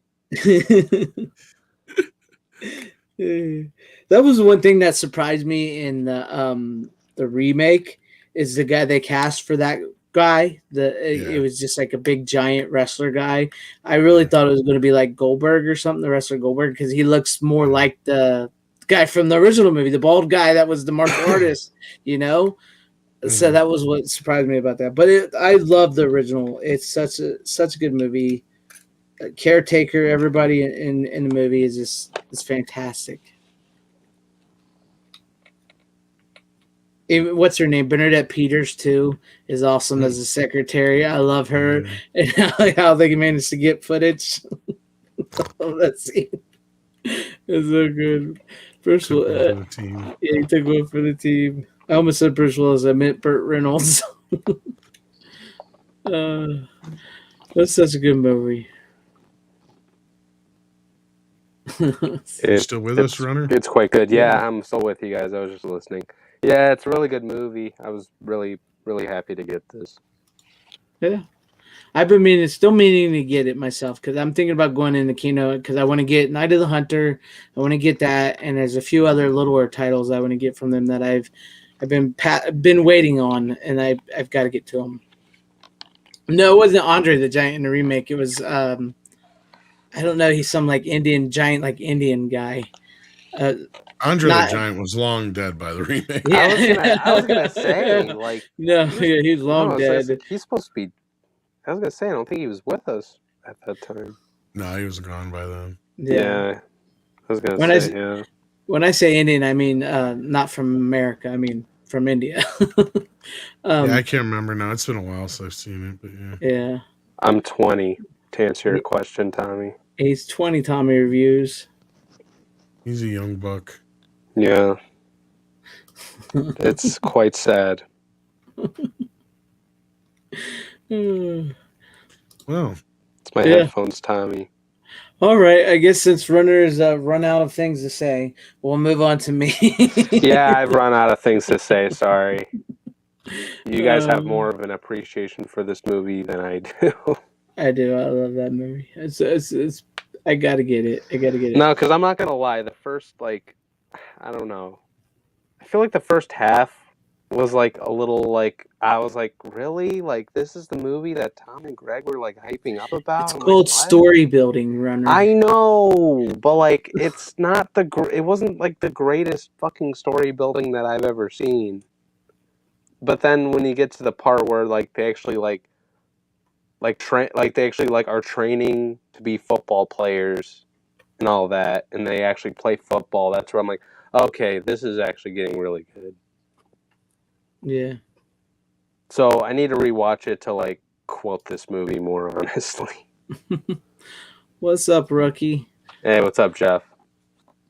Speaker 1: That was one thing that surprised me in the remake is the guy they cast for that guy. It was just a big giant wrestler guy. I really thought it was going to be like Goldberg or something, the wrestler Goldberg, because he looks more like the guy from the original movie, the bald guy that was the martial artist, So that was what surprised me about that. But I love the original. It's such a good movie. Caretaker, everybody in the movie is fantastic. What's her name? Bernadette Peters too is awesome as a secretary. I love her and how they managed to get footage. That scene is so good. Bruce Willis, he took one for the team. I almost said Bruce Willis. I meant Burt Reynolds. That's such a good movie.
Speaker 2: Still with us, Runner?
Speaker 3: It's quite good. Yeah, I'm still with you guys. I was just listening. Yeah, it's a really good movie. I was really, really happy to get this.
Speaker 1: Yeah. I've been still meaning to get it myself because I'm thinking about going in the Kino because I want to get Night of the Hunter. I want to get that, and there's a few other littler titles I want to get from them that I've been waiting on, and I've got to get to them. No, it wasn't Andre the Giant in the remake. It was I don't know. He's some Indian giant, Indian guy.
Speaker 2: Andre
Speaker 1: Not,
Speaker 2: the Giant was long dead by the remake.
Speaker 1: yeah.
Speaker 3: I was gonna say, like,
Speaker 1: No, yeah, he's long dead.
Speaker 3: he's supposed to be. I was gonna say, I don't think he was with us at that time.
Speaker 2: No, he was gone by then.
Speaker 3: Yeah, I was gonna
Speaker 1: When I
Speaker 3: say, yeah.
Speaker 1: when I say Indian, I mean not from America. I mean from India.
Speaker 2: Yeah, I can't remember now. It's been a while since I've seen it, but yeah.
Speaker 1: Yeah.
Speaker 3: I'm 20. To answer your question, Tommy.
Speaker 1: He's 20 Tommy reviews.
Speaker 2: He's a young buck.
Speaker 3: Yeah, it's quite sad.
Speaker 1: Hmm.
Speaker 2: Well,
Speaker 3: It's my headphones, Tommy.
Speaker 1: All right. I guess since runners run out of things to say, we'll move on to me.
Speaker 3: Yeah, I've run out of things to say. Sorry. You guys have more of an appreciation for this movie than I do.
Speaker 1: I do. I love that movie. It's I gotta get it. I gotta get it.
Speaker 3: No, because I'm not gonna lie. The first, like, I don't know. I feel like the first half was like a little like I was like, really? Like, this is the movie that Tom and Greg were like hyping up about?
Speaker 1: It's
Speaker 3: I'm
Speaker 1: called
Speaker 3: like, what?
Speaker 1: story building, runner.
Speaker 3: I know, but like, it's not it wasn't like the greatest fucking story building that I've ever seen. But then when you get to the part where like they actually they actually like are training to be football players and all that, and they actually play football, that's where I'm like, okay, this is actually getting really good.
Speaker 1: Yeah.
Speaker 3: So I need to rewatch it to like quote this movie more honestly.
Speaker 1: What's up, rookie?
Speaker 3: Hey, what's up, Jeff?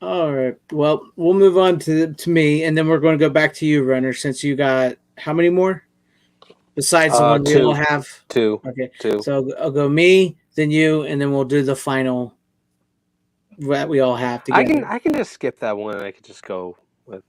Speaker 1: All right. Well, we'll move on to me, and then we're going to go back to you, runner, since you got how many more besides the one we all have?
Speaker 3: Two.
Speaker 1: Okay.
Speaker 3: Two.
Speaker 1: So I'll go me, then you, and then we'll do the final that we all have together.
Speaker 3: I can just skip that one, and I could just go with.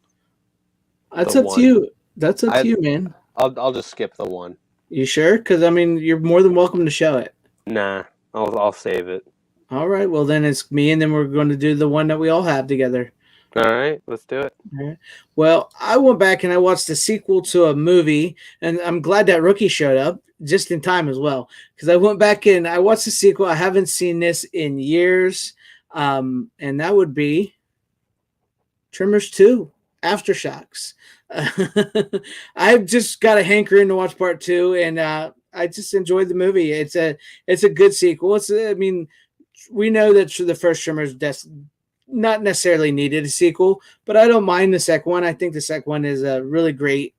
Speaker 1: That's up to you. That's up to you, man.
Speaker 3: I'll just skip the one.
Speaker 1: You sure? Because I mean, you're more than welcome to show it.
Speaker 3: Nah, I'll save it.
Speaker 1: All right. Well, then it's me, and then we're going to do the one that we all have together.
Speaker 3: All right, let's do it.
Speaker 1: All right. Well, I went back and I watched the sequel to a movie, and I'm glad that Rookie showed up just in time as well, because I went back and I watched the sequel. I haven't seen this in years, and that would be Tremors 2, Aftershocks. I've just got a hankering to watch part 2, and I just enjoyed the movie. It's a good sequel. I mean, we know that the first Tremors not necessarily needed a sequel, but I don't mind the second one. I think the second one is a really great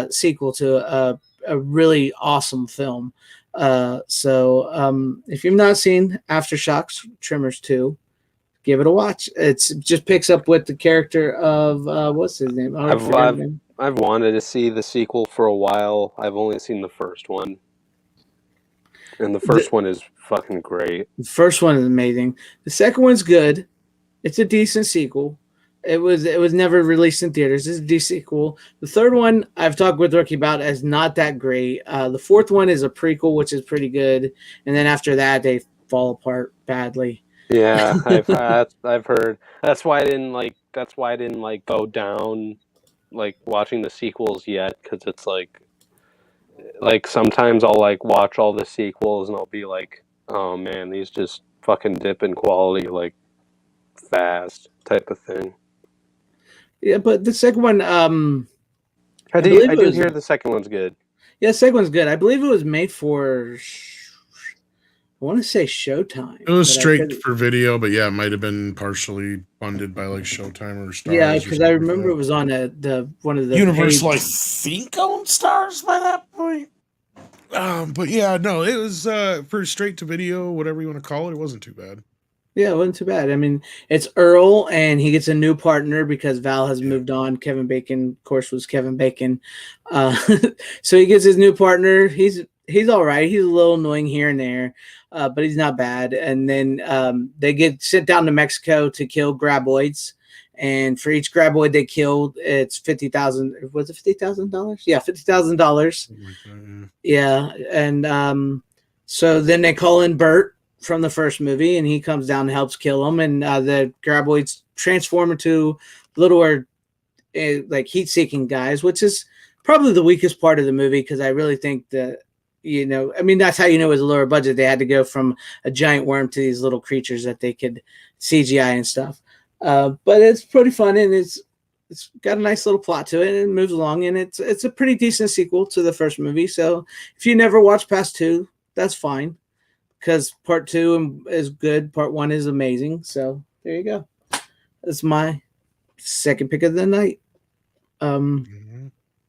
Speaker 1: sequel to a really awesome film. So if you've not seen Aftershocks, Tremors 2, give it a watch. It just picks up with the character of what's his name?
Speaker 3: I've wanted to see the sequel for a while. I've only seen the first one, and the first one is fucking great.
Speaker 1: The first one is amazing. The second one's good. It's a decent sequel. It was never released in theaters. It's a decent sequel. The third one I've talked with Rookie about is not that great. The fourth one is a prequel, which is pretty good, and then after that they fall apart badly.
Speaker 3: Yeah, I've heard. That's why I didn't like go down like watching the sequels yet, because it's like sometimes I'll like watch all the sequels and I'll be like, oh man, these just fucking dip in quality like fast type of thing.
Speaker 1: Yeah, but the second one,
Speaker 3: I do hear the second one's good.
Speaker 1: Yeah, the second one's good. I believe it was made for, I want to say Showtime.
Speaker 2: It was straight for video, but yeah, it might have been partially funded by like Showtime or Stars.
Speaker 1: Yeah, because I remember it was on one of the
Speaker 2: Universal. I think owned Stars by that point. But yeah, no, it was for straight to video, whatever you want to call it. It wasn't too bad.
Speaker 1: Yeah, it wasn't too bad. I mean, it's Earl, and he gets a new partner because Val has moved on. Kevin Bacon, of course, was Kevin Bacon. So he gets his new partner. He's all right. He's a little annoying here and there, but he's not bad. And then they get sent down to Mexico to kill graboids. And for each graboid they killed, it's $50,000. Was it $50,000? Yeah, $50,000. Yeah, and so then they call in Bert from the first movie, and he comes down and helps kill them. And the graboids transform into little like heat-seeking guys, which is probably the weakest part of the movie, because I really think that, I mean, that's how it was a lower budget. They had to go from a giant worm to these little creatures that they could CGI and stuff. But it's pretty fun, and it's got a nice little plot to it, and it moves along, and it's a pretty decent sequel to the first movie. So if you never watched past two, that's fine, because part two is good, part one is amazing. So there you go. That's my second pick of the night.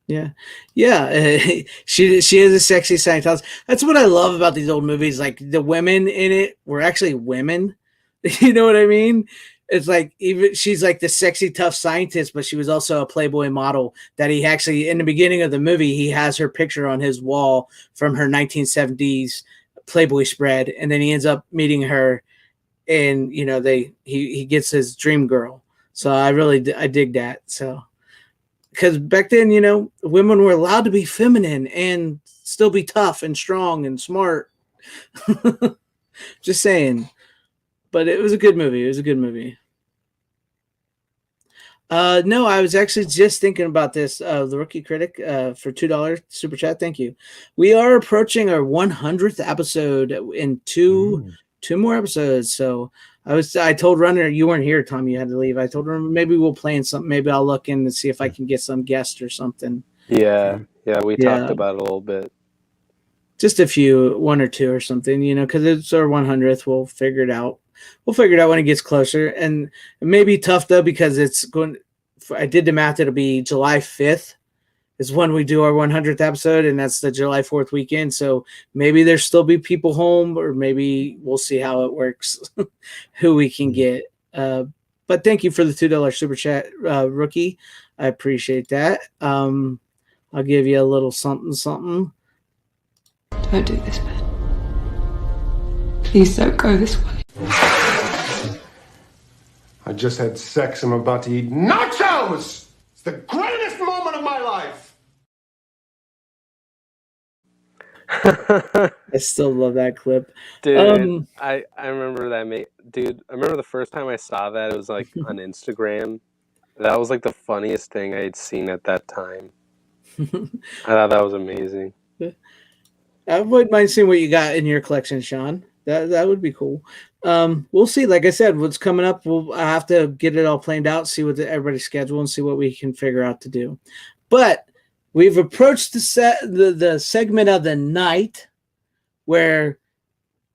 Speaker 1: Yeah, yeah. She is a sexy Scientologist. That's what I love about these old movies. Like the women in it were actually women. You know what I mean? It's like even she's like the sexy tough scientist, but she was also a Playboy model. That he actually in the beginning of the movie he has her picture on his wall from her 1970s Playboy spread, and then he ends up meeting her, and you know he gets his dream girl. So I dig that. So. Because back then, you know, women were allowed to be feminine and still be tough and strong and smart. Just saying. But it was a good movie. It was a good movie. No, I was actually just thinking about this. The Rookie Critic for $2 super chat. Thank you. We are approaching our 100th episode in two more episodes. So I told Runner, you weren't here, Tom. You had to leave. I told her maybe we'll plan something. Maybe I'll look in and see if I can get some guest or something.
Speaker 3: Yeah, we talked about it a little bit.
Speaker 1: Just a few, one or two or something, you know, because it's our 100th. We'll figure it out. We'll figure it out when it gets closer. And it may be tough, though, because it's going – I did the math. It'll be July 5th is when we do our 100th episode, and that's the July 4th weekend. So maybe there'll still be people home, or maybe we'll see how it works, who we can get. But thank you for the $2 super chat, Rookie. I appreciate that. I'll give you a little something.
Speaker 4: Don't do this, man. Please don't go this way.
Speaker 5: I just had sex. I'm about to eat nachos! It's the greatest moment of my life!
Speaker 1: I still love that clip.
Speaker 3: Dude, I remember that, dude, I remember the first time I saw that, it was like on Instagram. That was like the funniest thing I had seen at that time. I thought that was amazing.
Speaker 1: I wouldn't mind seeing what you got in your collection, Sean. That would be cool. We'll see. Like I said, what's coming up, I have to get it all planned out, see what everybody's schedule, and see what we can figure out to do. But we've approached the segment of the night where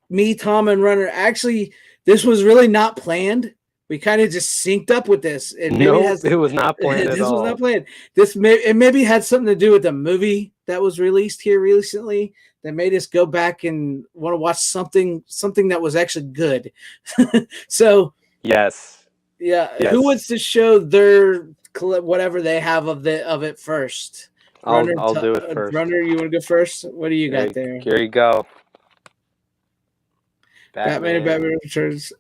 Speaker 1: me, Tom, and Runner actually, this was really not planned. We kind of just synced up with this.
Speaker 3: It was not planned at all.
Speaker 1: This was not planned. It maybe had something to do with the movie that was released here recently that made us go back and want to watch something that was actually good. So
Speaker 3: yes.
Speaker 1: Who wants to show their whatever they have of it first?
Speaker 3: I'll do it first.
Speaker 1: Runner, you want to go first? What do you got there?
Speaker 3: Here you go.
Speaker 1: Batman and Batman Returns.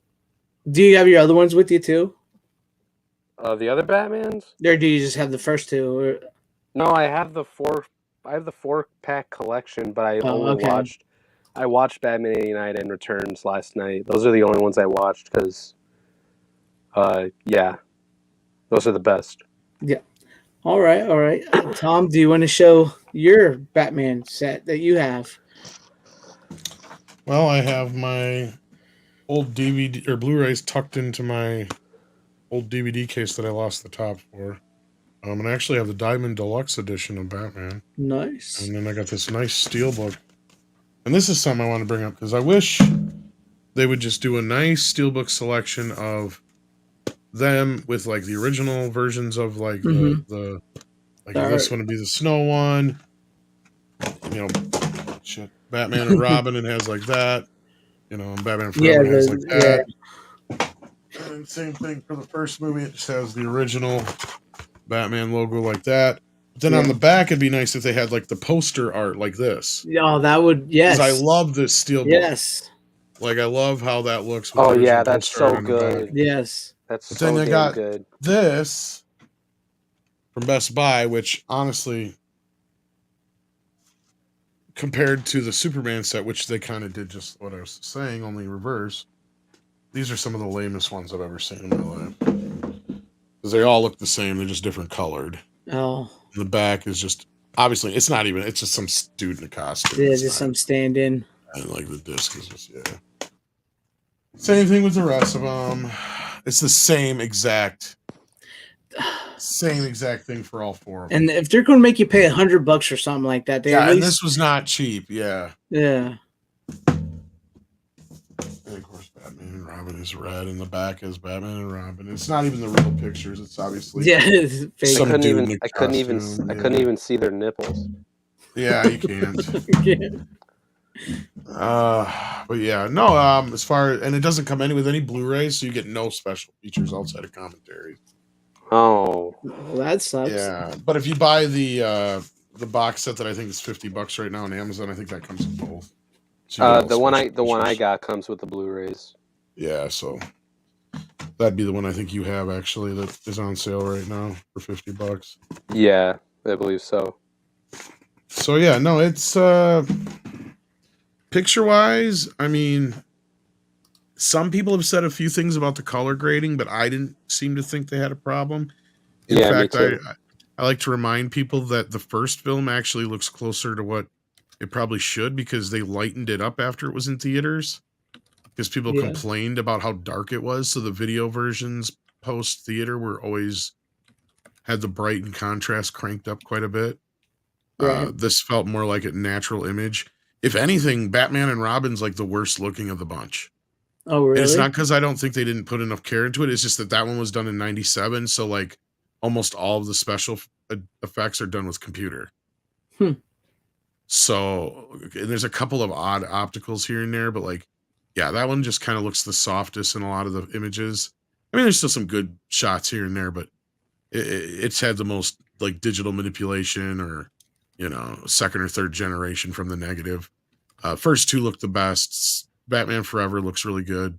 Speaker 1: Do you have your other ones with you too?
Speaker 3: The other Batmans?
Speaker 1: Or do you just have the first two?
Speaker 3: No, I have the 4-pack collection, but I watched Batman 89 and Returns last night. Those are the only ones I watched because, those are the best.
Speaker 1: Yeah. All right. Tom, do you want to show your Batman set that you have?
Speaker 2: Well, I have my old DVD or Blu-rays tucked into my old DVD case that I lost the top for. And I actually have the Diamond Deluxe edition of Batman.
Speaker 1: Nice.
Speaker 2: And then I got this nice steelbook. And this is something I want to bring up because I wish they would just do a nice steelbook selection of them with like the original versions of like the this one would be the snow one. You know, Batman and Robin, it has like that. You know, and Batman Forever has like that. And same thing for the first movie. It just has the original Batman logo like that. But then on the back, it'd be nice if they had like the poster art like this.
Speaker 1: Oh, that would, yes.
Speaker 2: Because I love this steelbook.
Speaker 1: Yes.
Speaker 2: Like, I love how that looks.
Speaker 3: Oh, yeah, that's so good.
Speaker 1: Yes.
Speaker 3: That's
Speaker 2: but
Speaker 3: so
Speaker 2: then they got
Speaker 3: good.
Speaker 2: This from Best Buy, which honestly, compared to the Superman set, which they kind of did just what I was saying, only reverse. These are some of the lamest ones I've ever seen in my life. Because they all look the same, they're just different colored.
Speaker 1: Oh.
Speaker 2: And the back is just, obviously, it's just some dude in a costume.
Speaker 1: Yeah, just some stand-in.
Speaker 2: And like the disc is just, Same thing with the rest of them. it's the same exact thing for all four of them.
Speaker 1: And if they're going to make you pay $100 for something like that, they at
Speaker 2: and
Speaker 1: least
Speaker 2: this was not cheap. Yeah.
Speaker 1: yeah.
Speaker 2: And of course, Batman and Robin is red, and the back is Batman and Robin. It's not even the real pictures. It's obviously
Speaker 1: It's fake.
Speaker 3: I couldn't
Speaker 2: dude in
Speaker 3: even.
Speaker 2: a
Speaker 3: I couldn't even.
Speaker 2: costume,
Speaker 3: I couldn't
Speaker 2: yeah.
Speaker 3: even see their nipples.
Speaker 2: Yeah, you can't.
Speaker 1: Yeah.
Speaker 2: But yeah, no. As far and it doesn't come in with any Blu-rays, so you get no special features outside of commentary.
Speaker 3: Oh,
Speaker 1: Well, that sucks.
Speaker 2: Yeah, but if you buy the box set that I think is $50 right now on Amazon, I think that comes in both. So you get all
Speaker 3: the one I
Speaker 2: features.
Speaker 3: got comes with the Blu-rays.
Speaker 2: Yeah, so that'd be the one I think you have actually that is on sale right now for $50.
Speaker 3: Yeah, I believe so.
Speaker 2: So yeah, no, it's picture-wise, I mean, some people have said a few things about the color grading, but I didn't seem to think they had a problem. In
Speaker 3: Yeah, me
Speaker 2: fact,
Speaker 3: too.
Speaker 2: I like to remind people that the first film actually looks closer to what it probably should because they lightened it up after it was in theaters. Because people
Speaker 1: Yeah.
Speaker 2: complained about how dark it was, so the video versions post theater were always had the bright and contrast cranked up quite a bit.
Speaker 1: Right.
Speaker 2: This felt more like a natural image. If anything, Batman and Robin's like the worst looking of the bunch.
Speaker 1: Oh, really?
Speaker 2: And it's not because I don't think they didn't put enough care into it. It's just that one was done in '97, so like almost all of the special effects are done with computer.
Speaker 1: Hmm.
Speaker 2: So and there's a couple of odd opticals here and there, but like, yeah, that one just kind of looks the softest in a lot of the images. I mean, there's still some good shots here and there, but it's had the most like digital manipulation or, second or third generation from the negative. First two look the best. Batman Forever looks really good.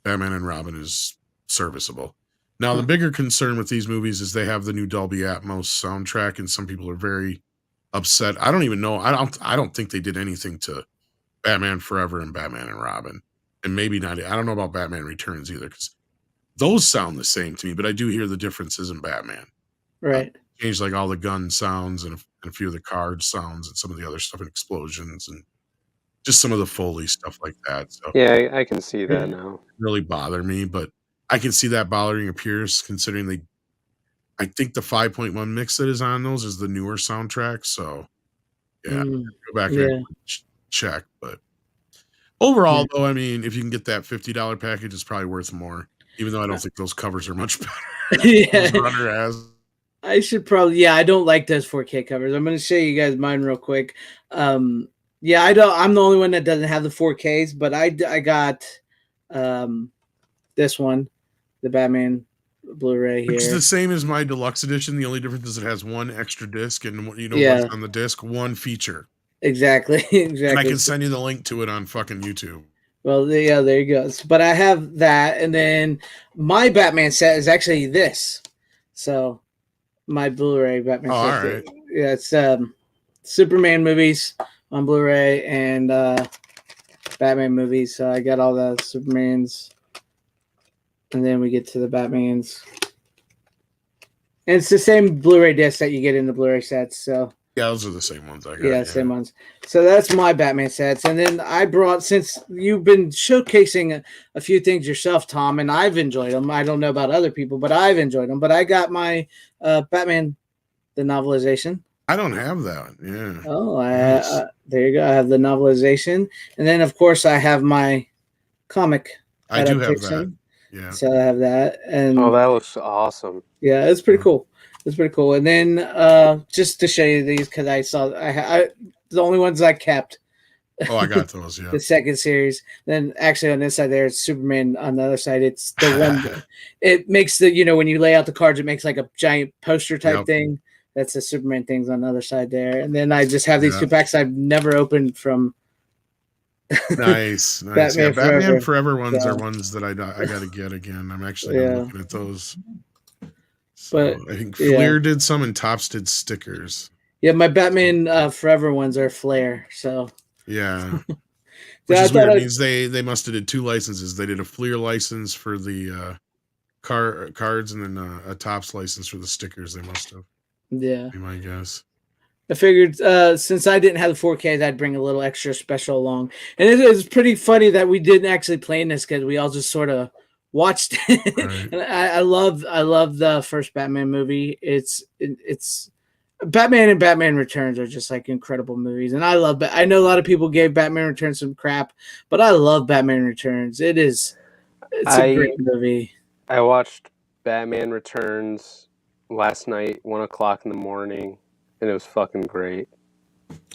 Speaker 2: Batman and Robin is serviceable. Now, the bigger concern with these movies is they have the new Dolby Atmos soundtrack, and some people are very upset. I don't even know. I don't think they did anything to Batman Forever and Batman and Robin, and maybe not. I don't know about Batman Returns either because those sound the same to me, but I do hear the differences in Batman.
Speaker 1: Right.
Speaker 2: Changed like all the gun sounds and a few of the card sounds and some of the other stuff and explosions and just some of the Foley stuff like that. So
Speaker 3: Yeah, I can see that now.
Speaker 2: really bother me, but I can see that bothering Pierce considering I think the 5.1 mix that is on those is the newer soundtrack. So yeah, go back and check. But overall, though, I mean, if you can get that $50 package, it's probably worth more. Even though I don't think those covers are much better.
Speaker 1: Yeah.
Speaker 2: Runner has.
Speaker 1: I should probably, I don't like those 4K covers. I'm going to show you guys mine real quick. Yeah, I'm the only one that doesn't have the 4Ks, but I got this one, the Batman Blu-ray here.
Speaker 2: It's the same as my deluxe edition. The only difference is it has one extra disc and what's on the disc, one feature.
Speaker 1: Exactly.
Speaker 2: And I can send you the link to it on fucking YouTube.
Speaker 1: Well, yeah, there you go. But I have that, and then my Batman set is actually this. So my Blu-ray Batman set.
Speaker 2: All right.
Speaker 1: Yeah, it's Superman movies on Blu-ray and Batman movies. So I got all the Supermans, and then we get to the Batmans. And it's the same Blu-ray disc that you get in the Blu-ray sets. So
Speaker 2: yeah, those are the same ones I got.
Speaker 1: Yeah, same ones. So that's my Batman sets. And then I brought, since you've been showcasing a few things yourself, Tom, and I've enjoyed them. I don't know about other people, but I've enjoyed them. But I got my Batman, the novelization.
Speaker 2: I don't have that. Yeah.
Speaker 1: Oh, there you go. I have the novelization. And then, of course, I have my comic
Speaker 2: I do have
Speaker 1: adaptation.
Speaker 2: that. Yeah.
Speaker 1: So I have that. And
Speaker 3: Oh, that looks awesome.
Speaker 1: yeah, it's pretty cool. It's pretty cool. And then just to show you these, because I saw the only ones I kept.
Speaker 2: Oh, I got those. Yeah.
Speaker 1: The second series. Then actually on this side there, it's Superman. On the other side, it's the one. It makes the when you lay out the cards, it makes like a giant poster type thing. That's the Superman things on the other side there. And then I just have these two packs I've never opened from.
Speaker 2: Nice. Batman Forever ones are ones that I got to get again. I'm actually looking at those. So I think Flair did some and Topps did stickers.
Speaker 1: Yeah, my Batman Forever ones are Flair. So
Speaker 2: yeah, which is weird. It means they must have did two licenses. They did a Fleer license for the cards and then a Topps license for the stickers. They must have.
Speaker 1: Yeah,
Speaker 2: be my guess.
Speaker 1: I figured since I didn't have the 4Ks, I'd bring a little extra special along. And it is pretty funny that we didn't actually plan this because we all just sort of watched it.
Speaker 2: Right.
Speaker 1: And I love the first Batman movie. It's Batman and Batman Returns are just like incredible movies, and I love. I know a lot of people gave Batman Returns some crap, but I love Batman Returns. It's a great movie.
Speaker 3: I watched Batman Returns last night, 1:00 in the morning, and it was fucking great.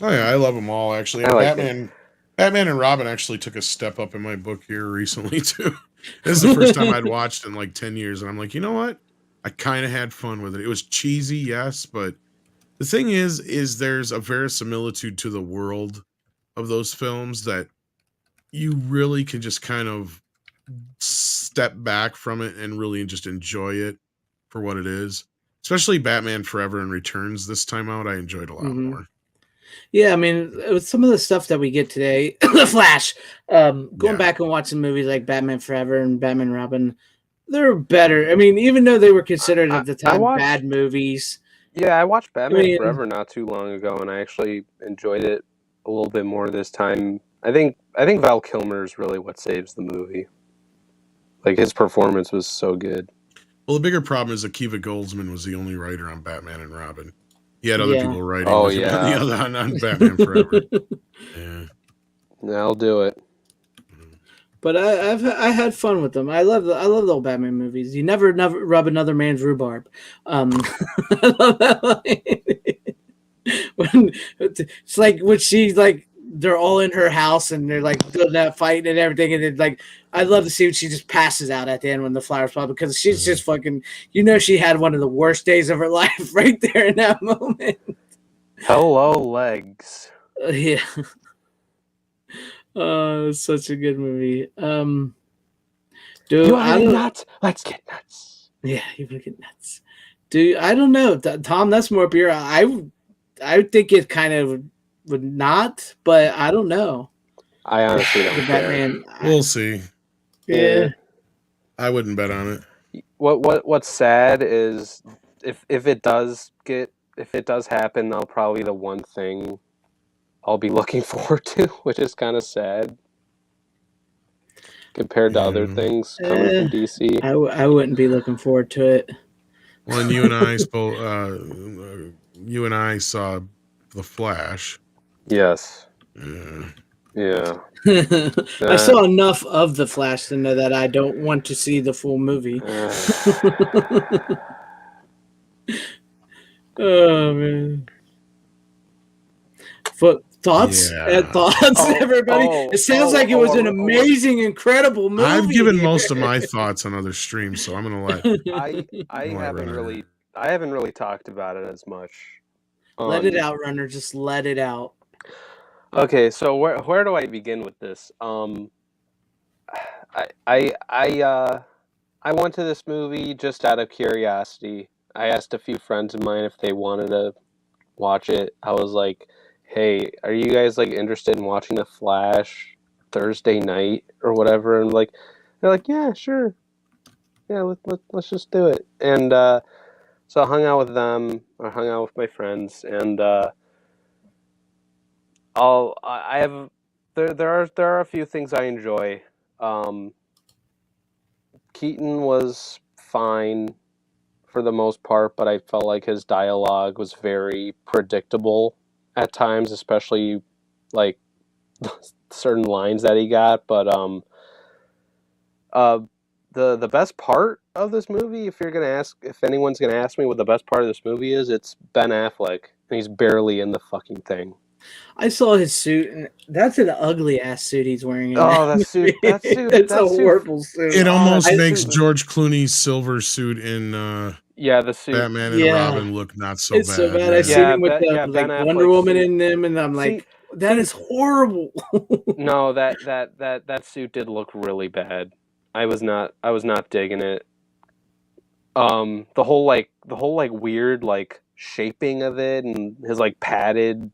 Speaker 2: Oh yeah, I love them all actually. And Batman and Robin actually took a step up in my book here recently too. This is the first time I'd watched in like 10 years, and I'm like, you know what? I kind of had fun with it. It was cheesy, yes, but the thing is there's a verisimilitude to the world of those films that you really can just kind of step back from it and really just enjoy it for what it is. Especially Batman Forever and Returns this time out, I enjoyed a lot more.
Speaker 1: Yeah, I mean, with some of the stuff that we get today, The Flash, going back and watching movies like Batman Forever and Batman Robin, they're better. I mean, even though they were considered at the time bad movies.
Speaker 3: Yeah, I watched Batman Forever not too long ago, and I actually enjoyed it a little bit more this time. I think Val Kilmer is really what saves the movie. Like, his performance was so good.
Speaker 2: Well, the bigger problem is Akiva Goldsman was the only writer on Batman and Robin. He had other people writing with him on Batman Forever.
Speaker 3: Yeah, I'll do it.
Speaker 1: But I had fun with them. I love the old Batman movies. You never rub another man's rhubarb. I love that line. It's like when she's like, they're all in her house and they're like doing that fight and everything, and then like I'd love to see when she just passes out at the end when the flowers pop, because she's just fucking, she had one of the worst days of her life right there in that moment.
Speaker 3: Hello, legs.
Speaker 1: Yeah. It's such a good movie. Dude,
Speaker 3: you want to get nuts? Let's get nuts.
Speaker 1: Yeah, you want to get nuts. Dude, I don't know. Tom, that's more up your. I think it kind of would not, but I don't know.
Speaker 3: I honestly don't
Speaker 1: Batman,
Speaker 2: we'll see.
Speaker 1: Yeah.
Speaker 2: I wouldn't bet on it.
Speaker 3: What's sad is if it does happen, that'll probably be the one thing I'll be looking forward to, which is kind of sad compared to other things coming from DC.
Speaker 1: I wouldn't be looking forward to it.
Speaker 2: Well, and you and I saw The Flash.
Speaker 3: Yes. Yeah.
Speaker 1: I saw enough of The Flash to know that I don't want to see the full movie. Oh man. Thoughts, everybody. It sounds like it was an amazing, incredible movie.
Speaker 2: I've given most of my thoughts on other streams, so I'm gonna let.
Speaker 3: I haven't really talked about it as much.
Speaker 1: Let it out, Runner. Just let it out.
Speaker 3: Okay, so where do I begin with this? I went to this movie just out of curiosity. I asked a few friends of mine if they wanted to watch it. I was like, hey, are you guys like interested in watching The Flash Thursday night or whatever? And like, they're like, yeah, sure, yeah, let's just do it. And so I hung out with them. I hung out with my friends, and there are a few things I enjoy. Keaton was fine for the most part, but I felt like his dialogue was very predictable at times, especially like certain lines that he got. But the best part of this movie, if anyone's gonna ask me what the best part of this movie is, it's Ben Affleck, and he's barely in the fucking thing.
Speaker 1: I saw his suit, and that's an ugly ass suit he's wearing.
Speaker 3: That suit!
Speaker 1: It's a horrible suit.
Speaker 2: It almost makes George Clooney's silver suit in
Speaker 3: the suit
Speaker 2: Batman and Robin look not so
Speaker 1: it's
Speaker 2: bad.
Speaker 1: so bad. I see him with the Wonder Woman in them, and I'm like, that is horrible.
Speaker 3: No, that suit did look really bad. I was not digging it. The whole weird like shaping of it, and his like padded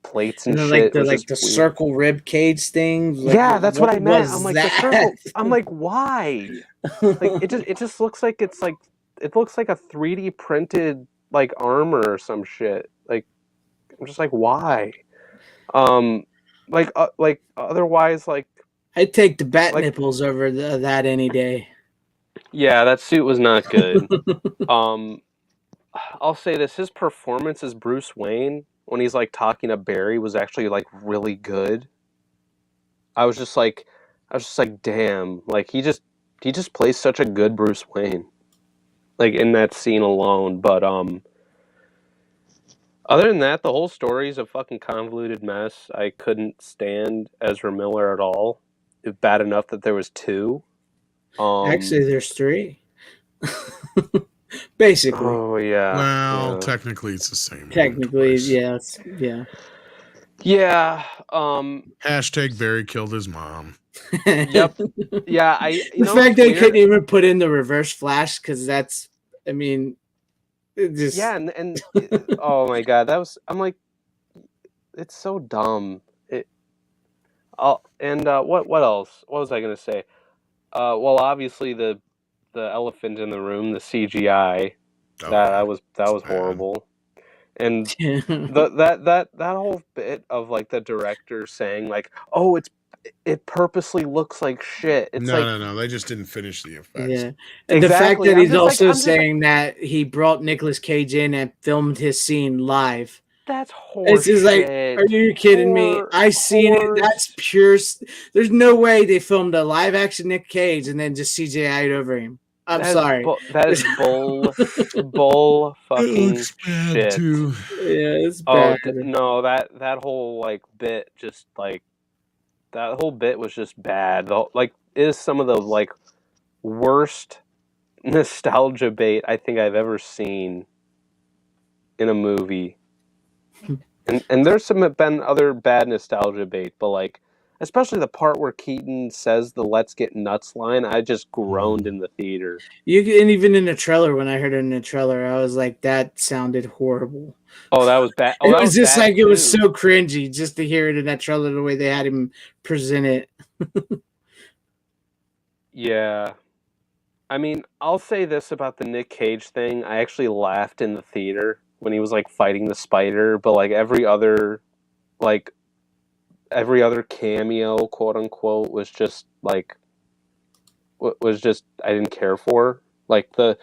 Speaker 3: plates and shit.
Speaker 1: Like the circle rib cage thing. Like,
Speaker 3: yeah, that's what I meant. I'm like the circle. I'm like, why? Like it just looks like it looks like a 3D printed like armor or some shit. Like I'm just like, why? Like otherwise, like
Speaker 1: I'd take the bat
Speaker 3: Like-
Speaker 1: nipples over that any day.
Speaker 3: Yeah, that suit was not good. I'll say this: his performance as Bruce Wayne when he's like talking to Barry was actually like really good. I was just like, damn, like he just plays such a good Bruce Wayne, like in that scene alone. But other than that, the whole story's a fucking convoluted mess. I couldn't stand Ezra Miller at all. It was bad enough that there was two.
Speaker 1: Actually, there's 3. Basically.
Speaker 3: Oh yeah.
Speaker 2: Well,
Speaker 3: yeah.
Speaker 2: technically it's the same.
Speaker 1: Technically,
Speaker 2: twice.
Speaker 1: yes. Yeah.
Speaker 3: Yeah.
Speaker 2: Hashtag Barry killed his mom.
Speaker 3: Yep. Yeah.
Speaker 1: The fact they couldn't even put in the reverse flash because that's, I mean, it just.
Speaker 3: Yeah, and oh my god, I'm like, it's so dumb. What else? What was I gonna say? Well, obviously the elephant in the room, the CGI,
Speaker 2: Oh,
Speaker 3: that was
Speaker 2: bad.
Speaker 3: horrible, and that whole bit of like the director saying like, oh, it purposely looks like shit. It's
Speaker 2: no. They just didn't finish the effects.
Speaker 1: Yeah, and
Speaker 3: Exactly.
Speaker 1: the fact that
Speaker 3: I'm
Speaker 1: he's
Speaker 3: just like-
Speaker 1: also
Speaker 3: I'm just like-
Speaker 1: saying that he brought Nicolas Cage in and filmed his scene live.
Speaker 3: that's horse.
Speaker 1: It's just like, are you kidding me? I seen it. That's pure. There's no way they filmed a live action Nick Cage and then just CGI'd over him. I'm sorry.
Speaker 3: That is bull
Speaker 2: It
Speaker 3: fucking
Speaker 2: looks bad
Speaker 3: shit.
Speaker 2: too.
Speaker 1: Yeah, it's
Speaker 3: Oh
Speaker 1: bad.
Speaker 3: no, that whole like bit just like that whole bit was just bad. Like it is some of the like worst nostalgia bait I think I've ever seen in a movie. And there's been other bad nostalgia bait, but like especially the part where Keaton says the "Let's get nuts" line, I just groaned in the theater.
Speaker 1: And even in the trailer, when I heard it in the trailer, I was like, that sounded horrible.
Speaker 3: Oh, that was bad. Oh,
Speaker 1: It
Speaker 3: that
Speaker 1: was just
Speaker 3: bad
Speaker 1: like, it was
Speaker 3: too.
Speaker 1: so cringy just to hear it in that trailer, the way they had him present it.
Speaker 3: Yeah. I mean, I'll say this about the Nick Cage thing. I actually laughed in the theater when he was like fighting the spider, but like every other cameo, quote unquote, was just like I didn't care for. Like the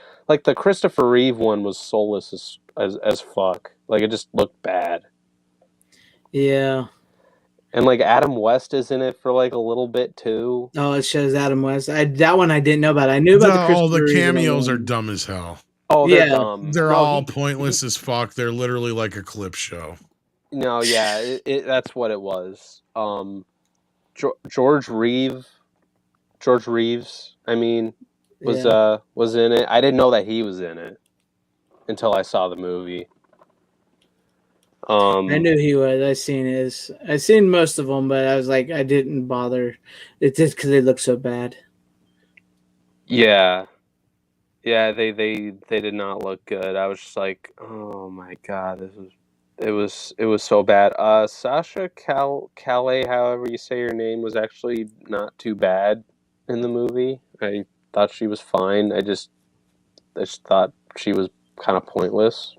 Speaker 3: Christopher Reeve one was soulless as fuck. Like it just looked bad.
Speaker 1: Yeah.
Speaker 3: And like Adam West is in it for like a little bit too.
Speaker 1: Oh, it shows Adam West. That one I didn't know about. I knew about the
Speaker 2: All the
Speaker 1: Christopher Reeve
Speaker 2: cameos are
Speaker 1: one.
Speaker 2: dumb as hell.
Speaker 3: Oh, they're
Speaker 1: Yeah.
Speaker 3: dumb.
Speaker 2: They're
Speaker 3: No,
Speaker 2: all pointless as fuck. They're literally like a clip show.
Speaker 3: No, yeah, that's what it was. George Reeves, I mean, was in it. I didn't know that he was in it until I saw the movie.
Speaker 1: I knew he was. I seen most of them, but I was like, I didn't bother. It's just because they look so bad.
Speaker 3: Yeah, they did not look good. I was just like, oh my god, it was so bad. Sasha Calais, however you say her name, was actually not too bad in the movie. I thought she was fine. I just thought she was kind of pointless.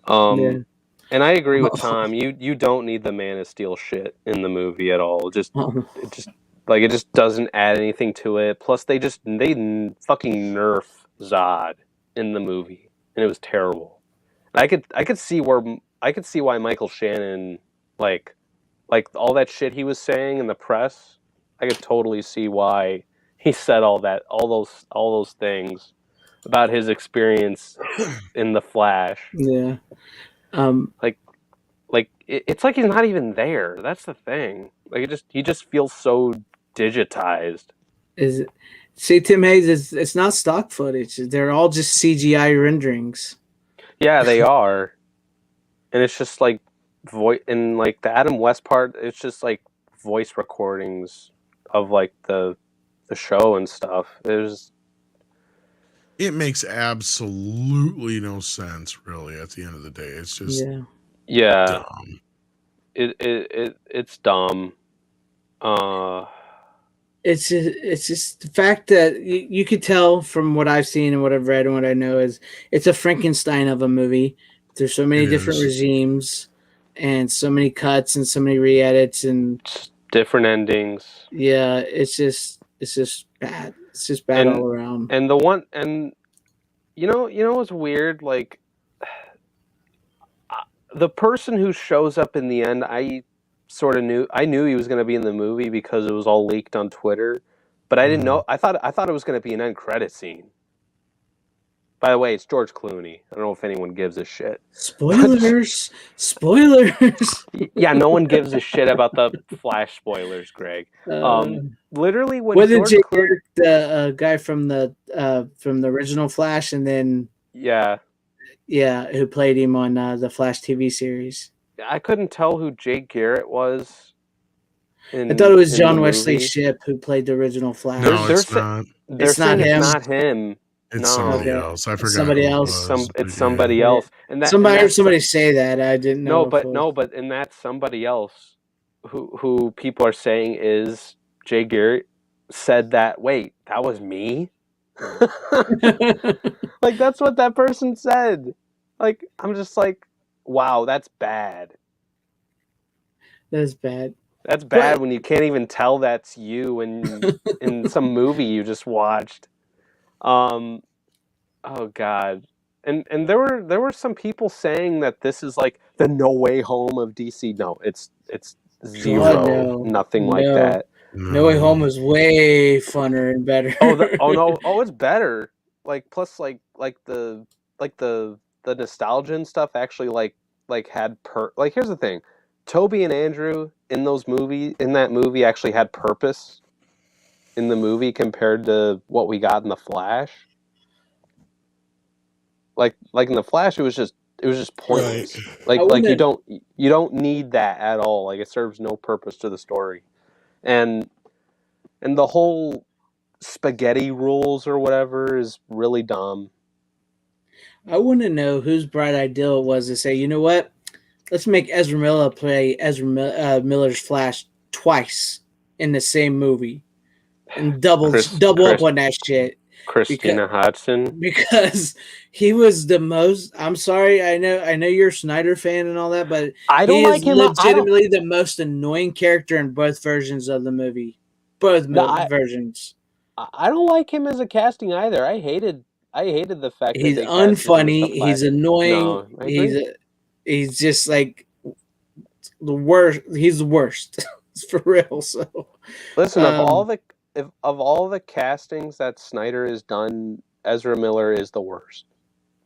Speaker 1: Yeah.
Speaker 3: And I agree with Tom. You don't need the Man of Steel shit in the movie at all. It just doesn't add anything to it. Plus, they fucking nerf Zod in the movie, and it was terrible. I could see why Michael Shannon like all that shit he was saying in the press. I could totally see why he said all those things about his experience in the Flash.
Speaker 1: Yeah.
Speaker 3: It's like he's not even there. That's the thing. Like he just feels so digitized.
Speaker 1: See, Tim Hayes, it's not stock footage. They're all just CGI renderings.
Speaker 3: Yeah, they are. And it's just like and like the Adam West part, it's just like voice recordings of like the show and stuff.
Speaker 2: It makes absolutely no sense, really, at the end of the day. It's just dumb.
Speaker 3: It's dumb.
Speaker 1: It's just the fact that you could tell from what I've seen and what I've read and what I know is it's a Frankenstein of a movie. There's so many different regimes. and so many cuts and so many re-edits, and
Speaker 3: Different endings.
Speaker 1: yeah, it's just bad. It's just bad all around.
Speaker 3: And the one, and you know what's weird? Like, the person who shows up in the end, I knew he was going to be in the movie because it was all leaked on Twitter, but I didn't know. I thought it was going to be an end credit scene. By the way, it's George Clooney. I don't know if anyone gives a shit.
Speaker 1: Spoilers.
Speaker 3: Yeah, no one gives a shit about the Flash spoilers, Greg. Literally, when
Speaker 1: wasn't
Speaker 3: George
Speaker 1: Clooney the guy from the original Flash, and then who played him on the Flash TV series?
Speaker 3: I couldn't tell who Jake Garrett was.
Speaker 1: I thought it was John Wesley Shipp who played the original Flash.
Speaker 2: No, it's not.
Speaker 3: It's not him. It's not him.
Speaker 2: It's somebody else. I forgot.
Speaker 1: Somebody else.
Speaker 3: It's somebody else. And that,
Speaker 1: I heard somebody say that. I didn't know.
Speaker 3: But and that's somebody else who people are saying is Jay Garrett said that. Wait, that was me. Like, that's what that person said. Like, I'm just like, wow, that's bad.
Speaker 1: That's bad.
Speaker 3: That's bad when you can't even tell that's you in some movie you just watched. Oh God. And there were some people saying that this is like the No Way Home of DC. No, it's zero. Nothing like that.
Speaker 1: No Way Home was way funner and better.
Speaker 3: It's better. Like, plus like the nostalgia and stuff actually like had here's the thing. Toby and Andrew in that movie actually had purpose in the movie compared to what we got in The Flash. Like in The Flash, it was just pointless. Right. Like you don't need that at all. Like, it serves no purpose to the story, and the whole spaghetti rules or whatever is really dumb.
Speaker 1: I want to know whose bright idea it was to say, you know what, let's make Ezra Miller play Ezra Miller's Flash twice in the same movie, and double up on that shit.
Speaker 3: Christina Hodson,
Speaker 1: because he was the most. I'm sorry, I know you're a Snyder fan and all that, but
Speaker 3: I don't like him.
Speaker 1: Legitimately, the most annoying character in both versions of the movie. Both versions.
Speaker 3: I don't like him as a casting either. I hated the fact
Speaker 1: he's
Speaker 3: that
Speaker 1: unfunny. He's annoying. No, he's just like the worst. He's the worst. It's for real. So
Speaker 3: listen, of all the castings that Snyder has done, Ezra Miller is the worst.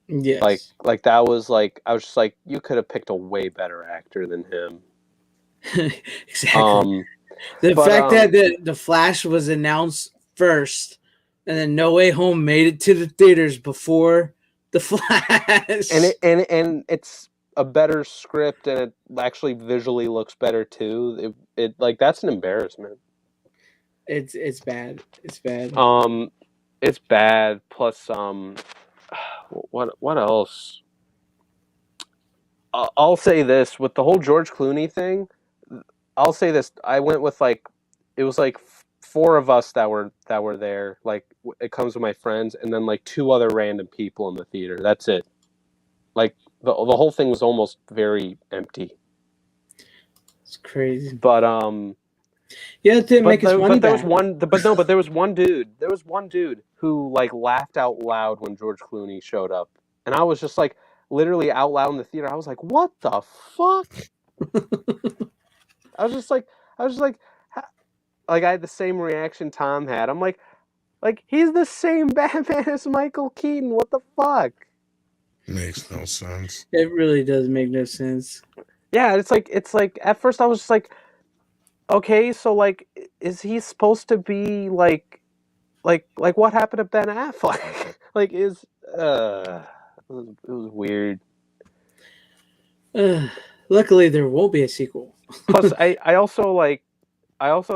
Speaker 1: Yes.
Speaker 3: Like that was like, I was just like, you could have picked a way better actor than him.
Speaker 1: Exactly. The fact that the Flash was announced first, and then No Way Home made it to the theaters before the Flash,
Speaker 3: and it's a better script, and it actually visually looks better too. It like, that's an embarrassment.
Speaker 1: It's bad. It's bad.
Speaker 3: It's bad. Plus, what else? I'll say this with the whole George Clooney thing. I'll say this. I went with it was like 4 of us that were there. Like, it comes with my friends, and then like 2 other random people in the theater. That's it. Like, the whole thing was almost very empty.
Speaker 1: It's crazy.
Speaker 3: But
Speaker 1: yeah, it didn't make its money back.
Speaker 3: But there was one dude. There was one dude who like laughed out loud when George Clooney showed up, and I was just like, literally out loud in the theater. I was like, "What the fuck?" I was just like, I had the same reaction Tom had. I'm like he's the same Batman as Michael Keaton. What the fuck?
Speaker 2: Makes no sense.
Speaker 1: It really does make no sense.
Speaker 3: Yeah, it's like at first I was just like, okay, so like, is he supposed to be like what happened to Ben Affleck? Like, it was weird.
Speaker 1: Luckily, there won't be a sequel.
Speaker 3: Plus, I also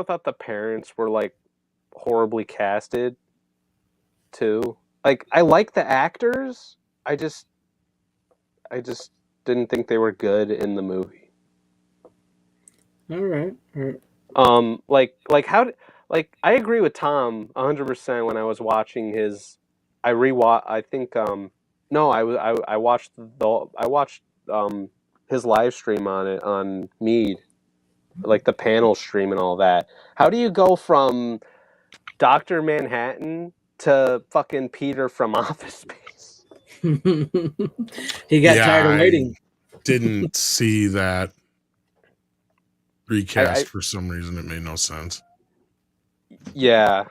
Speaker 3: thought the parents were like horribly casted too. Like, I like the actors. I just didn't think they were good in the movie.
Speaker 1: All right.
Speaker 3: I agree with Tom 100% when I was watching his. I watched his live stream on it on Mead, like the panel stream and all that. How do you go from Dr. Manhattan to fucking Peter from Office Space?
Speaker 1: He got tired of
Speaker 2: I
Speaker 1: waiting.
Speaker 2: didn't see that recast
Speaker 3: I-
Speaker 2: for some reason. It made no sense.
Speaker 3: Yeah,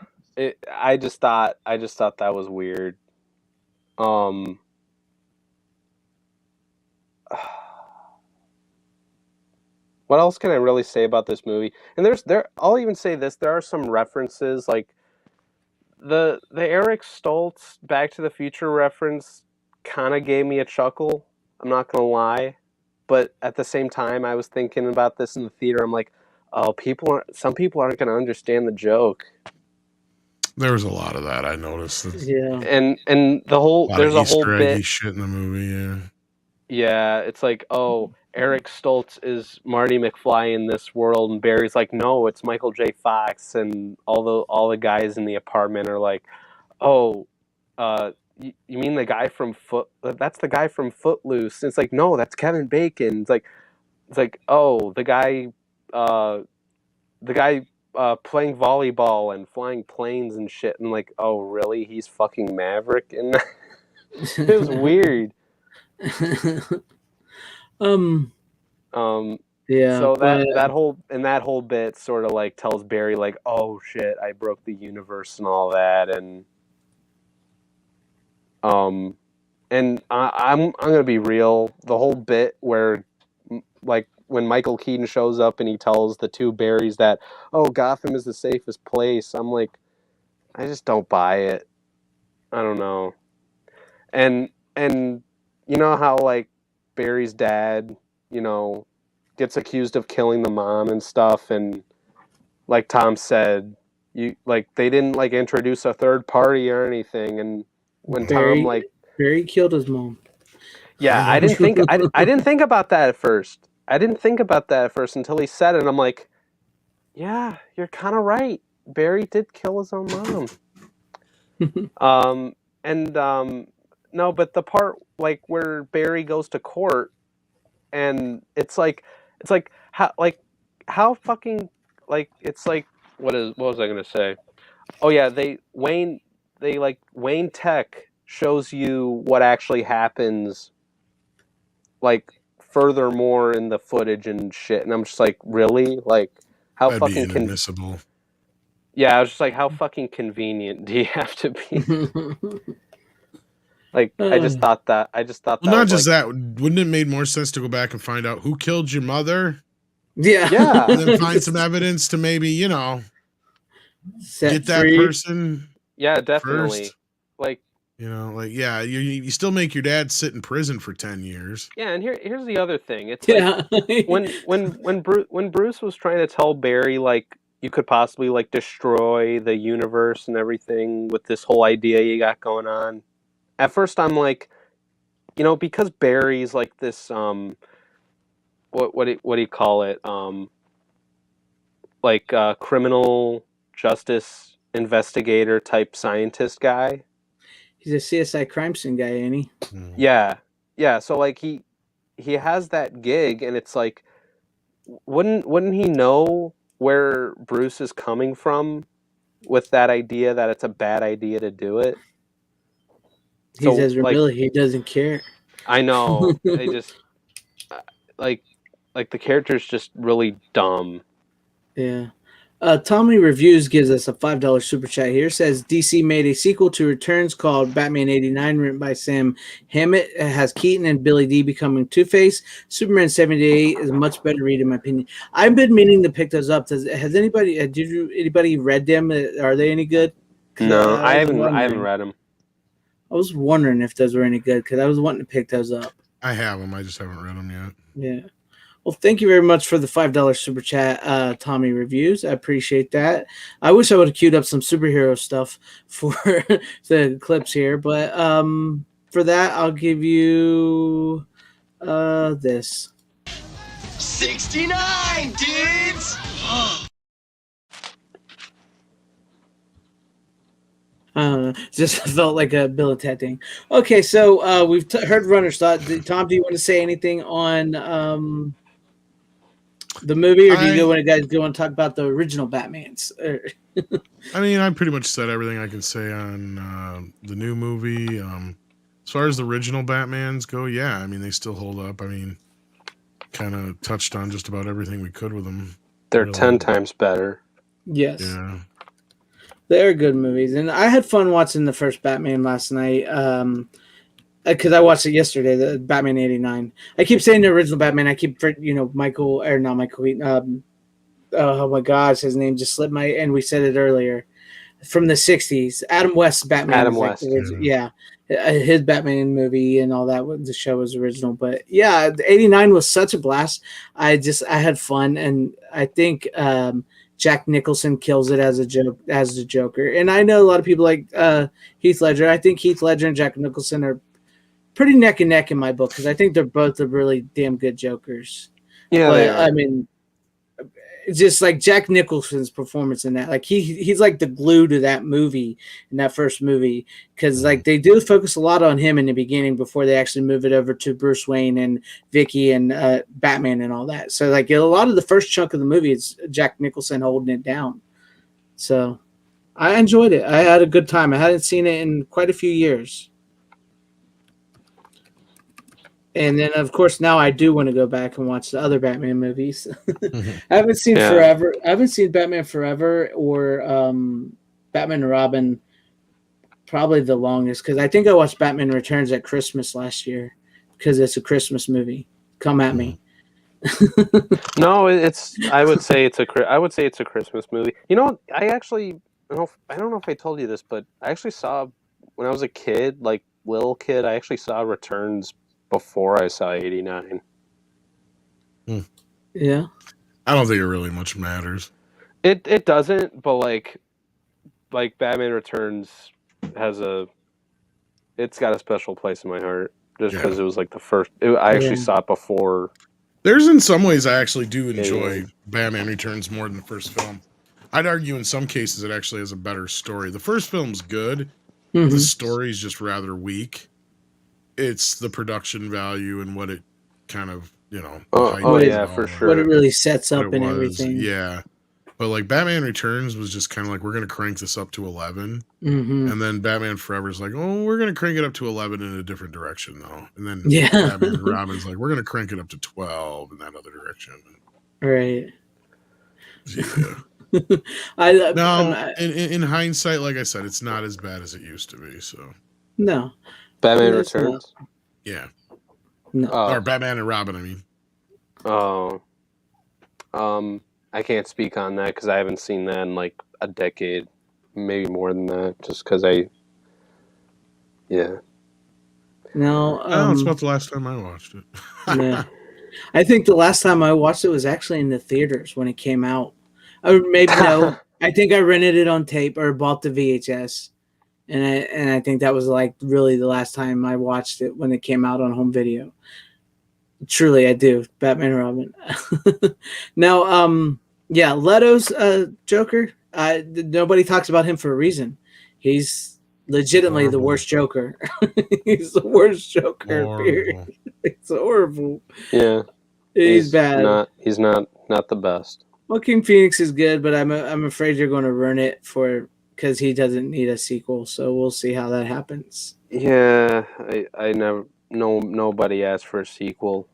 Speaker 3: I just thought that was weird. What else can I really say about this movie? And I'll even say this, there are some references, like the Eric Stoltz Back to the Future reference kind of gave me a chuckle. I'm not gonna lie, but at the same time, I was thinking about this in the theater. I'm like, oh, some people aren't gonna understand the joke.
Speaker 2: There was a lot of that I noticed.
Speaker 1: Yeah.
Speaker 3: And there's a whole
Speaker 2: Easter
Speaker 3: bit.
Speaker 2: eggy shit in the movie. Yeah.
Speaker 3: Yeah, it's like, oh, Eric Stoltz is Marty McFly in this world, and Barry's like, no, it's Michael J. Fox, and all the guys in the apartment are like, oh, you mean the guy from That's the guy from Footloose. And it's like, no, that's Kevin Bacon. It's like, oh, the guy playing volleyball and flying planes and shit, and like, oh, really? He's fucking Maverick, and it was weird.
Speaker 1: Yeah.
Speaker 3: So
Speaker 1: but
Speaker 3: that whole bit sort of like tells Barry like, oh shit, I broke the universe and all that, and I'm gonna be real. The whole bit where like when Michael Keaton shows up and he tells the two Barrys that, oh, Gotham is the safest place, I'm like, I just don't buy it. I don't know. And you know how like Barry's dad, you know, gets accused of killing the mom and stuff, and like Tom said, you like they didn't like introduce a third party or anything, and when Tom like
Speaker 1: Barry killed his mom.
Speaker 3: yeah, I didn't think about that at first. I didn't think about that at first until he said it, and I'm like, yeah, you're kind of right. Barry did kill his own mom. No, but the part like where Barry goes to court, and it's like how fucking like it's like what was I gonna say? Oh yeah, Wayne Tech shows you what actually happens, like furthermore in the footage and shit, and I'm just like, really? Like how
Speaker 2: That'd be
Speaker 3: fucking
Speaker 2: inadmissible.
Speaker 3: yeah, I was just like, how fucking convenient do you have to be? Like, I just thought that.
Speaker 2: Well, not just that. Wouldn't it make more sense to go back and find out who killed your mother?
Speaker 1: Yeah.
Speaker 2: And then find some evidence to maybe, get that person.
Speaker 3: Yeah, definitely.
Speaker 2: First.
Speaker 3: Like,
Speaker 2: you still make your dad sit in prison for 10 years.
Speaker 3: Yeah, and here's the other thing. It's like when Bruce was trying to tell Barry like you could possibly like destroy the universe and everything with this whole idea you got going on. At first, I'm like, because Barry's like this, what do you call it? Like criminal justice investigator type scientist guy.
Speaker 1: He's a CSI crime scene guy, ain't he?
Speaker 3: Yeah. So like he has that gig, and it's like, wouldn't he know where Bruce is coming from with that idea that it's a bad idea to do it?
Speaker 1: He says, really, he doesn't care.
Speaker 3: I know. They just like the character's just really dumb.
Speaker 1: Yeah. Tommy Reviews gives us a $5 super chat here. Says DC made a sequel to Returns called Batman 89, written by Sam Hammett. It has Keaton and Billy D becoming Two-Face. Superman 78 is a much better read, in my opinion. I've been meaning to pick those up. Has anybody read them? Are they any good?
Speaker 3: No, I haven't read them.
Speaker 1: I was wondering if those were any good because I was wanting to pick those up.
Speaker 2: I have them. I just haven't read them yet.
Speaker 1: Yeah. Well, thank you very much for the $5 super chat, Tommy Reviews. I appreciate that. I wish I would have queued up some superhero stuff for the clips here, but for that, I'll give you this.
Speaker 6: 69, dudes!
Speaker 1: Just felt like a Bill and Ted thing. Okay, so we've heard Runner's thought. Tom, do you want to say anything on the movie, or do you guys go and talk about the original Batmans?
Speaker 2: I mean, I pretty much said everything I can say on the new movie. As far as the original Batmans go, yeah, I mean, they still hold up. I mean, kind of touched on just about everything we could with them.
Speaker 3: They're
Speaker 2: really.
Speaker 3: 10 times better.
Speaker 1: Yes.
Speaker 2: Yeah.
Speaker 1: They're good movies, and I had fun watching the first Batman last night. Because I watched it yesterday, the Batman '89. I keep saying the original Batman. I keep, Michael, or not Michael Keaton. Oh my gosh, his name just slipped and we said it earlier. From the '60s, Adam West's Batman.
Speaker 3: Adam West,
Speaker 1: yeah, his Batman movie and all that. The show was original, but yeah, '89 was such a blast. I had fun, and I think Jack Nicholson kills it as the Joker. And I know a lot of people like Heath Ledger. I think Heath Ledger and Jack Nicholson are pretty neck and neck in my book because I think they're both the really damn good Jokers.
Speaker 3: Yeah,
Speaker 1: but I mean, it's just like Jack Nicholson's performance in that. Like he's like the glue to that movie, in that first movie, because like they do focus a lot on him in the beginning before they actually move it over to Bruce Wayne and Vicky and Batman and all that. So like a lot of the first chunk of the movie is Jack Nicholson holding it down. So I enjoyed it. I had a good time. I hadn't seen it in quite a few years. And then, of course, now I do want to go back and watch the other Batman movies. I haven't seen Forever. I haven't seen Batman Forever or Batman and Robin probably the longest, because I think I watched Batman Returns at Christmas last year because it's a Christmas movie. Come at me.
Speaker 3: No, I would say it's a Christmas movie. You know, I don't know if I told you this, but I actually saw, when I was a kid, like little kid, I actually saw Returns before I saw '89.
Speaker 1: Yeah.
Speaker 2: I don't think it really much matters.
Speaker 3: It doesn't, but like Batman Returns it's got a special place in my heart just because it was like the first. I actually saw it before.
Speaker 2: There's in some ways I actually do enjoy Batman Returns more than the first film. I'd argue in some cases it actually has a better story. The first film's good. Mm-hmm. The story's just rather weak. It's the production value and what it kind of,
Speaker 3: for sure.
Speaker 1: What it really sets up and everything.
Speaker 2: Yeah. But like Batman Returns was just kind of like, we're going to crank this up to 11.
Speaker 1: Mm-hmm.
Speaker 2: And then Batman Forever is like, oh, we're going to crank it up to 11 in a different direction though. And then Batman and Robin's like, we're going to crank it up to 12 in that other direction.
Speaker 1: Right.
Speaker 2: Yeah. In hindsight, like I said, it's not as bad as it used to be. So
Speaker 1: no.
Speaker 3: Batman Returns?
Speaker 2: Yeah.
Speaker 1: No.
Speaker 2: Or Batman and Robin, I mean.
Speaker 3: Oh. I can't speak on that because I haven't seen that in like a decade. Maybe more than that, just because yeah.
Speaker 1: No.
Speaker 2: It's about the last time I watched it.
Speaker 1: Yeah. I think the last time I watched it was actually in the theaters when it came out. Or maybe no. I think I rented it on tape or bought the VHS. And I think that was like really the last time I watched it when it came out on home video. Truly, I do. Batman and Robin. Now, Leto's Joker. Nobody talks about him for a reason. He's legitimately the worst Joker. He's the worst Joker. Period. It's horrible.
Speaker 3: Yeah,
Speaker 1: he's bad.
Speaker 3: He's not the best.
Speaker 1: Joaquin Phoenix is good, but I'm afraid you're going to ruin it because he doesn't need a sequel. So we'll see how that happens.
Speaker 3: Yeah, I never. Nobody asked for a sequel.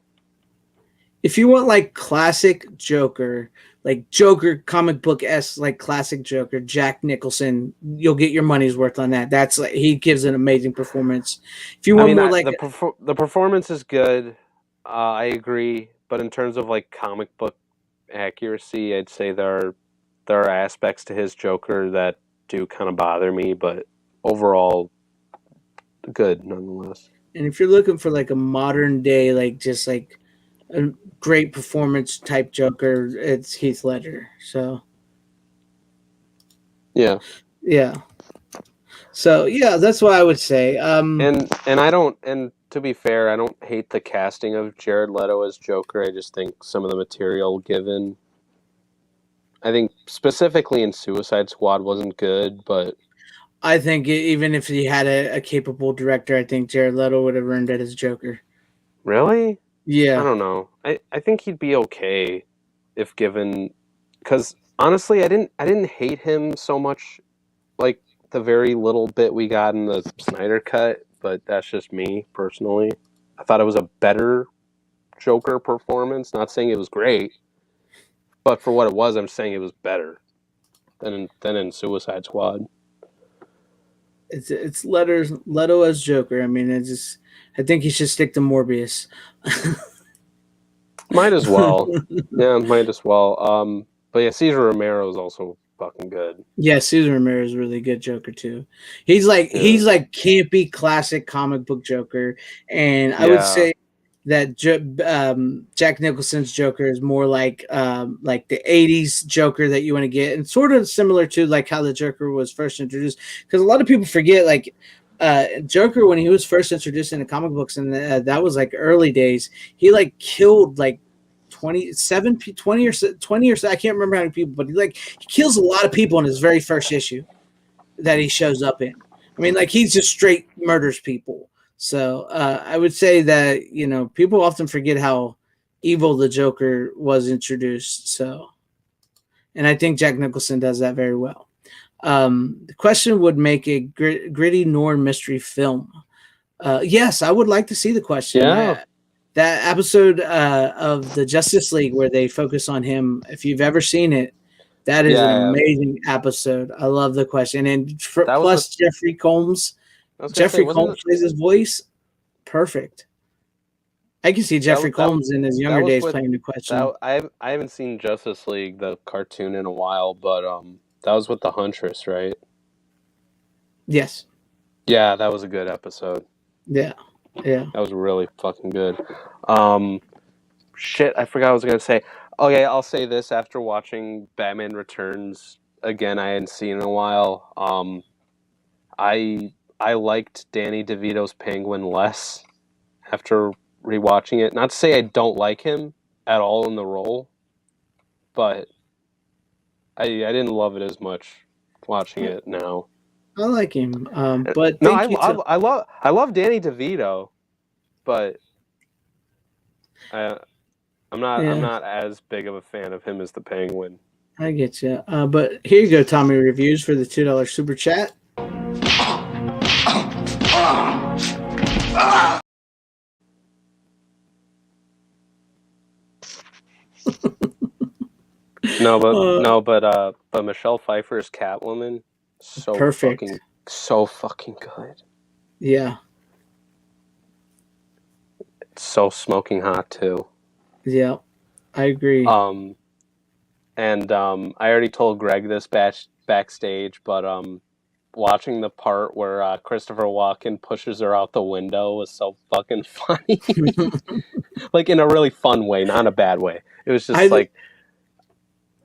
Speaker 1: If you want like classic Joker, like Joker comic book-esque, like classic Joker, Jack Nicholson, you'll get your money's worth on that. That's like, he gives an amazing performance. If you want more like
Speaker 3: the performance is good, I agree. But in terms of like comic book accuracy, I'd say there are aspects to his Joker that do kind of bother me, but overall, good nonetheless.
Speaker 1: And if you're looking for like a modern day, like just like a great performance type Joker, it's Heath Ledger. So
Speaker 3: yeah.
Speaker 1: So yeah, that's what I would say.
Speaker 3: And I don't. And to be fair, I don't hate the casting of Jared Leto as Joker. I just think some of the material given, I think specifically in Suicide Squad wasn't good, but
Speaker 1: I think even if he had a capable director, I think Jared Leto would have earned it as Joker.
Speaker 3: Really? I
Speaker 1: Yeah.
Speaker 3: don't know. I think he'd be okay if given, because honestly, I didn't hate him so much, like the very little bit we got in the Snyder cut, but that's just me personally. I thought it was a better Joker performance. Not saying it was great, but for what it was, I'm saying it was better than in Suicide Squad.
Speaker 1: It's Leto as Joker. I mean, I think he should stick to Morbius.
Speaker 3: Might as well. Yeah, might as well. But yeah, Cesar Romero is also fucking good.
Speaker 1: Yeah, Cesar Romero is really good Joker too.
Speaker 3: Yeah.
Speaker 1: He's like campy classic comic book Joker, and I would
Speaker 3: Yeah.
Speaker 1: say that Jack Nicholson's Joker is more like the '80s Joker that you want to get, and sort of similar to like how the Joker was first introduced. Because a lot of people forget like Joker when he was first introduced in the comic books, and that was like early days. He like killed like 20 or so, I can't remember how many people, but he kills a lot of people in his very first issue that he shows up in. I mean, like he's just straight murders people. So I would say that people often forget how evil the Joker was introduced. So, and I think Jack Nicholson does that very well. The question would make a gritty noir mystery film. Yes, I would like to see the question.
Speaker 3: Yeah.
Speaker 1: That episode of the Justice League where they focus on him, if you've ever seen it, that is an
Speaker 3: Yeah.
Speaker 1: amazing episode. I love the question. And
Speaker 3: That was
Speaker 1: plus Jeffrey Combs.
Speaker 3: I was gonna say,
Speaker 1: Jeffrey
Speaker 3: wasn't
Speaker 1: Combs plays his voice. Perfect. I can see Jeffrey Combs in his younger
Speaker 3: was
Speaker 1: days
Speaker 3: with-
Speaker 1: playing the question.
Speaker 3: I haven't seen Justice League the cartoon in a while, but that was with the Huntress, right?
Speaker 1: Yes.
Speaker 3: Yeah, that was a good episode.
Speaker 1: Yeah. Yeah.
Speaker 3: That was really fucking good. Shit, I forgot what I was gonna say. Okay, I'll say this after watching Batman Returns again. I hadn't seen in a while. I liked Danny DeVito's Penguin less after rewatching it. Not to say I don't like him at all in the role, but I didn't love it as much watching it now.
Speaker 1: I like him. But
Speaker 3: No, I love Danny DeVito, but I'm not as big of a fan of him as the Penguin.
Speaker 1: I get you. But here you go, Tommy Reviews for the $2 super chat.
Speaker 3: But Michelle Pfeiffer's Catwoman, so
Speaker 1: Perfect.
Speaker 3: fucking good.
Speaker 1: Yeah.
Speaker 3: It's so smoking hot too.
Speaker 1: Yeah. I agree.
Speaker 3: And I already told Greg this backstage, but watching the part where Christopher Walken pushes her out the window was so fucking funny. Like in a really fun way, not in a bad way. It was just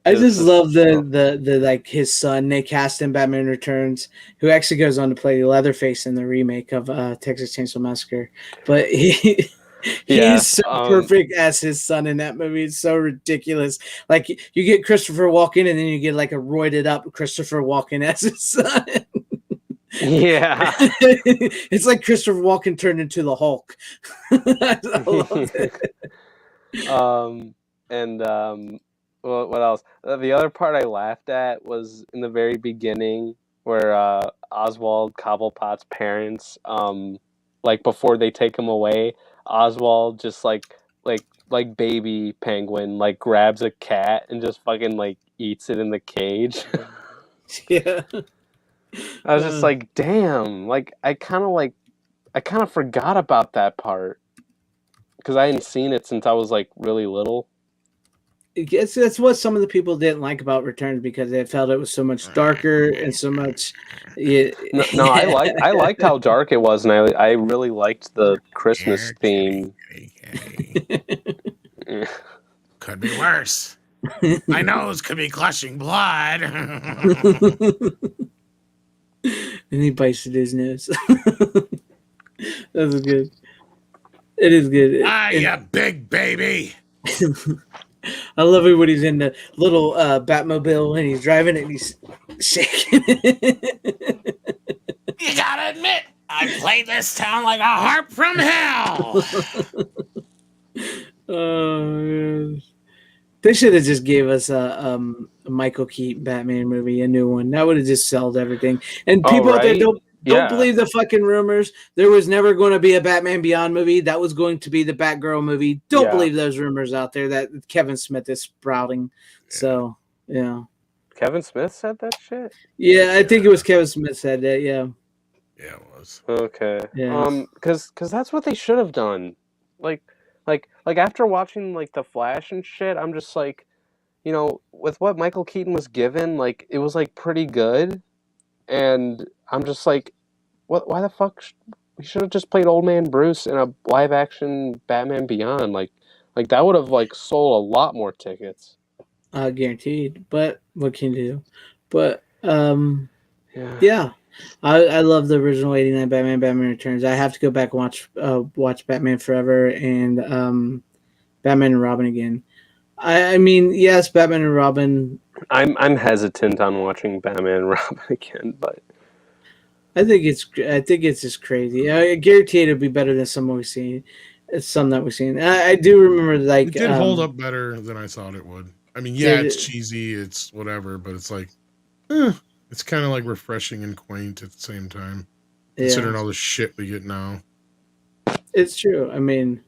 Speaker 1: I just love the like his son. They cast him Batman Returns, who actually goes on to play Leatherface in the remake of Texas Chainsaw Massacre. But he's so perfect as his son in that movie. It's so ridiculous. Like you get Christopher Walken, and then you get like a roided up Christopher Walken as his son.
Speaker 3: Yeah.
Speaker 1: It's like Christopher Walken turned into the Hulk. I love it.
Speaker 3: Well, what else? The other part I laughed at was in the very beginning where Oswald Cobblepot's parents, like before they take him away, Oswald just like baby penguin like grabs a cat and just fucking like eats it in the cage.
Speaker 1: Yeah.
Speaker 3: I was just like, damn, like I kind of forgot about that part because I hadn't seen it since I was like really little.
Speaker 1: That's what some of the people didn't like about Returns because they felt it was so much darker and so much.
Speaker 3: No, I liked how dark it was, and I really liked the Christmas theme.
Speaker 2: Could be worse. My nose could be gushing blood.
Speaker 1: And he bites at his nose. That's good. It is good.
Speaker 2: You big baby.
Speaker 1: I love it when he's in the little Batmobile and he's driving it and he's shaking it.
Speaker 2: You gotta admit, I played this town like a harp from hell.
Speaker 1: Oh, they should have just gave us a Michael Keaton Batman movie, a new one. That would have just sold everything. And people out there
Speaker 3: right?
Speaker 1: don't believe the fucking rumors. There was never going to be a Batman Beyond movie. That was going to be the Batgirl movie. Don't
Speaker 3: Yeah.
Speaker 1: believe those rumors out there that Kevin Smith is sprouting. So yeah,
Speaker 3: Kevin Smith said that shit?
Speaker 1: yeah, I think it was Kevin Smith said that. Yeah,
Speaker 2: Yeah, it was.
Speaker 3: Okay.
Speaker 1: Yeah.
Speaker 3: Cause that's what they should have done. Like after watching like The Flash and shit, I'm just like, you know, with what Michael Keaton was given, like it was like pretty good, and I'm just like, what? Why the fuck? We should have just played Old Man Bruce in a live action Batman Beyond. Like that would have like sold a lot more tickets.
Speaker 1: Guaranteed. But what can you do? But
Speaker 3: Yeah.
Speaker 1: yeah. I love the original '89 Batman. Batman Returns. I have to go back and watch Batman Forever and Batman and Robin again. I mean, yes, Batman and Robin.
Speaker 3: I'm hesitant on watching Batman and Robin again, but
Speaker 1: I think it's just crazy. I guarantee it'll be better than some we've seen. Some that we've seen. I do remember like
Speaker 2: It did hold up better than I thought it would. I mean, yeah, it's cheesy, it's whatever, but it's like, it's kind of like refreshing and quaint at the same time, considering all the shit we get now.
Speaker 1: It's true. I mean,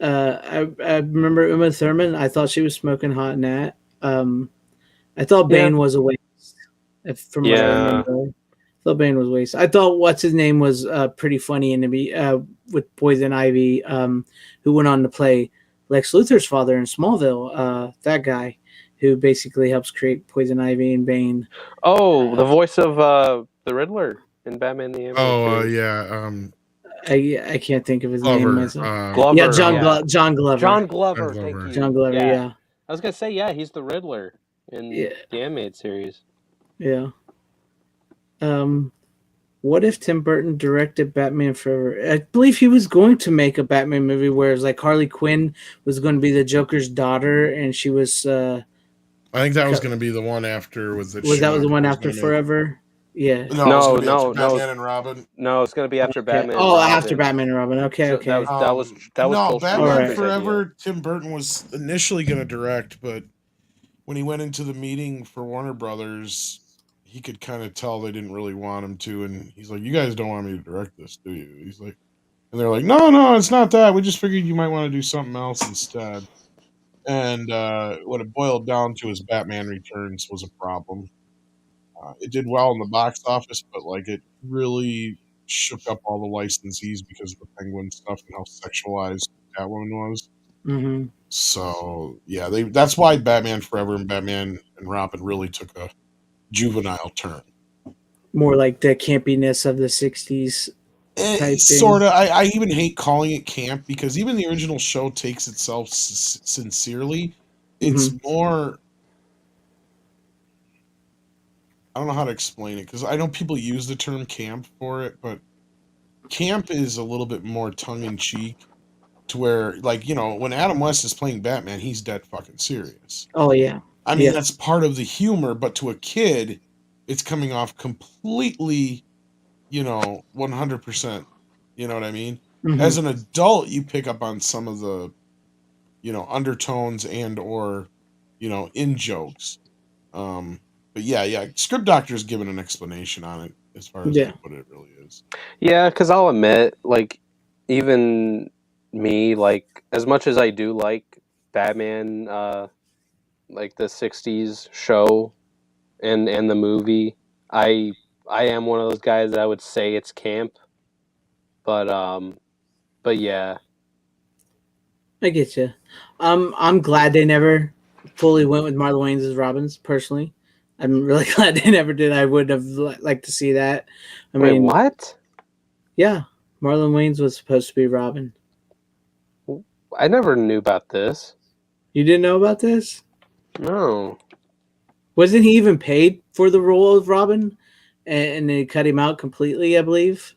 Speaker 1: I remember Uma Thurman. I thought she was smoking hot in that. I thought Bane was a waste. From what I remember, I thought Bane was a waste. I thought what's his name was pretty funny in the with Poison Ivy, who went on to play Lex Luthor's father in Smallville. That guy who basically helps create Poison Ivy and Bane.
Speaker 3: Oh, the voice of the Riddler in Batman the Animated Series.
Speaker 2: Yeah.
Speaker 1: I can't think of his
Speaker 2: Glover,
Speaker 1: name myself.
Speaker 3: Glover.
Speaker 1: Yeah, John Glover.
Speaker 3: John Glover.
Speaker 2: John Glover.
Speaker 3: Thank you.
Speaker 1: John Glover. Yeah.
Speaker 3: I was gonna say he's the Riddler in the animated series.
Speaker 1: Yeah. What if Tim Burton directed Batman Forever? I believe he was going to make a Batman movie where it's like Harley Quinn was going to be the Joker's daughter, and she was.
Speaker 2: I think that was going to be the one after.
Speaker 1: That was the one after Forever? Yeah.
Speaker 3: No.
Speaker 2: Batman and Robin.
Speaker 3: No, it's going to be after Batman.
Speaker 1: Oh, and Robin. After Batman and Robin. Okay, okay.
Speaker 3: That was
Speaker 2: no, Batman Forever. Tim Burton was initially going to direct, but when he went into the meeting for Warner Brothers, he could kind of tell they didn't really want him to, and he's like, "You guys don't want me to direct this, do you?" He's like, and they're like, "No, it's not that. We just figured you might want to do something else instead." And what it boiled down to is Batman Returns was a problem. It did well in the box office, but like it really shook up all the licensees because of the Penguin stuff and how sexualized Catwoman was.
Speaker 1: Mm-hmm.
Speaker 2: So yeah, that's why Batman Forever and Batman and Robin really took a juvenile turn.
Speaker 1: More like the campiness of the 60s.
Speaker 2: Sort of. I even hate calling it camp because even the original show takes itself sincerely. It's more. I don't know how to explain it because I know people use the term camp for it, but camp is a little bit more tongue in cheek to where, like, you know, when Adam West is playing Batman, he's dead fucking serious.
Speaker 1: Oh, yeah.
Speaker 2: I mean, that's part of the humor, but to a kid, it's coming off completely, 100%. You know what I mean? Mm-hmm. As an adult, you pick up on some of the, undertones and or, in jokes. But yeah, Script Doctor's given an explanation on it as far as what it really is.
Speaker 3: Yeah, because I'll admit, like, even me, like, as much as I do like Batman, like the 60s show and the movie, I am one of those guys that I would say it's camp. But yeah.
Speaker 1: I get you. I'm glad they never fully went with Marlon Wayans as Robins, personally. I'm really glad they never did. I would have liked to see that. I mean,
Speaker 3: what?
Speaker 1: Yeah, Marlon Wayans was supposed to be Robin.
Speaker 3: I never knew about this.
Speaker 1: You didn't know about this?
Speaker 3: No.
Speaker 1: Wasn't he even paid for the role of Robin? And they cut him out completely, I believe.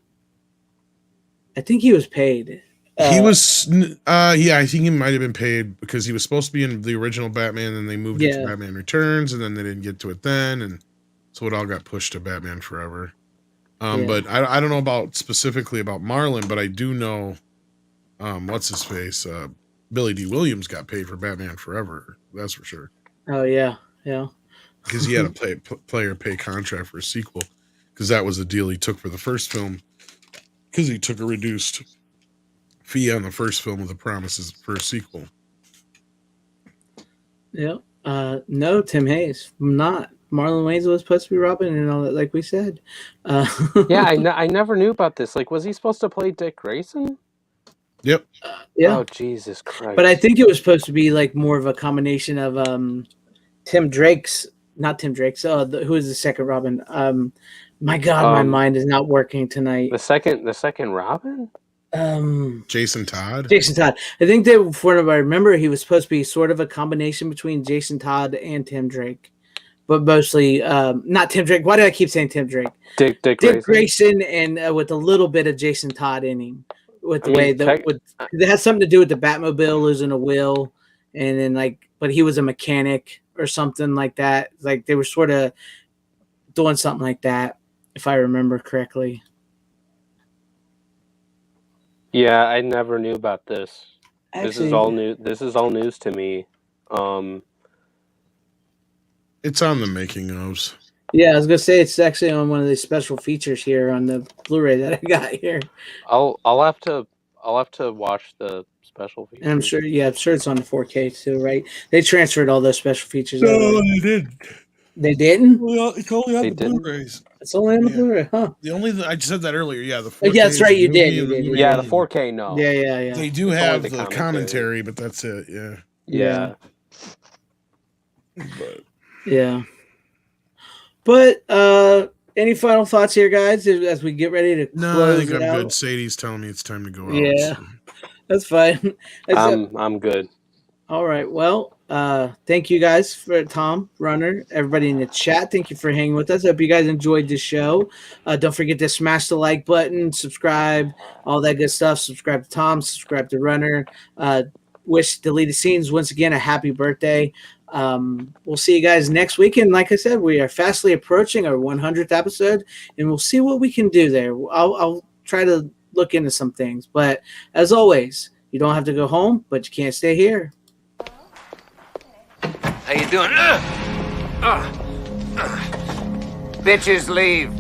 Speaker 1: I think he was paid.
Speaker 2: He was, I think he might have been paid because he was supposed to be in the original Batman, and they moved it to Batman Returns, and then they didn't get to it then, and so it all got pushed to Batman Forever. But I don't know about specifically about Marlon, but I do know, what's his face? Billy D. Williams got paid for Batman Forever. That's for sure.
Speaker 1: Oh yeah.
Speaker 2: Because he had a player pay contract for a sequel. Because that was the deal he took for the first film. Because he took a reduced fee on the first film with the promises for a sequel.
Speaker 1: Yeah. No, Tim Hayes, not. Marlon Wayans was supposed to be Robin and all that, like we said.
Speaker 3: Yeah, I never knew about this. Like, was he supposed to play Dick Grayson?
Speaker 2: Yep.
Speaker 1: Yeah.
Speaker 3: Oh, Jesus Christ.
Speaker 1: But I think it was supposed to be like more of a combination of Tim Drake's, not Tim Drake's. Who is the second Robin? My God, my mind is not working tonight.
Speaker 3: The second Robin?
Speaker 2: Jason Todd.
Speaker 1: Jason Todd. I think that, for what I remember, he was supposed to be sort of a combination between Jason Todd and Tim Drake, but mostly not Tim Drake. Why do I keep saying Tim Drake?
Speaker 3: Dick
Speaker 1: Grayson, and with a little bit of Jason Todd in him. With the way that it has something to do with the Batmobile losing a wheel, and then but he was a mechanic or something like that. Like they were sort of doing something like that, if I remember correctly.
Speaker 3: Yeah, I never knew about this.
Speaker 1: Actually,
Speaker 3: this is all new. This is all news to me.
Speaker 2: It's on the making ofs.
Speaker 1: Yeah, I was gonna say it's actually on one of the special features here on the Blu-ray that I got here.
Speaker 3: I'll have to watch the special features.
Speaker 1: And I'm sure it's on the 4K too, right? They transferred all those special features.
Speaker 2: No, they didn't.
Speaker 1: They didn't?
Speaker 2: Well, it's only on the Blu-rays.
Speaker 1: It's only on the Blu-ray, huh?
Speaker 2: The only I said that earlier. Yeah, the 4K.
Speaker 1: Yeah, that's right. You did.
Speaker 3: Yeah, the 4K. No.
Speaker 1: Yeah.
Speaker 2: They do have the commentary, but that's it. Yeah.
Speaker 3: Yeah.
Speaker 1: But any final thoughts here, guys, as we get ready to close
Speaker 2: No, I think I'm
Speaker 1: out?
Speaker 2: good. Sadie's telling me it's time to go out.
Speaker 1: Yeah,
Speaker 2: so.
Speaker 1: that's fine.
Speaker 3: I'm good.
Speaker 1: All right. Well, thank you guys for Tom, Runner, everybody in the chat. Thank you for hanging with us. I hope you guys enjoyed the show. Don't forget to smash the like button, subscribe, all that good stuff. Subscribe to Tom, subscribe to Runner. Wish Deleted Scenes once again a happy birthday. We'll see you guys next week. And like I said, we are fastly approaching our 100th episode, and we'll see what we can do there. I'll try to look into some things. But as always, you don't have to go home, but you can't stay here.
Speaker 6: How you doing? Bitches leave.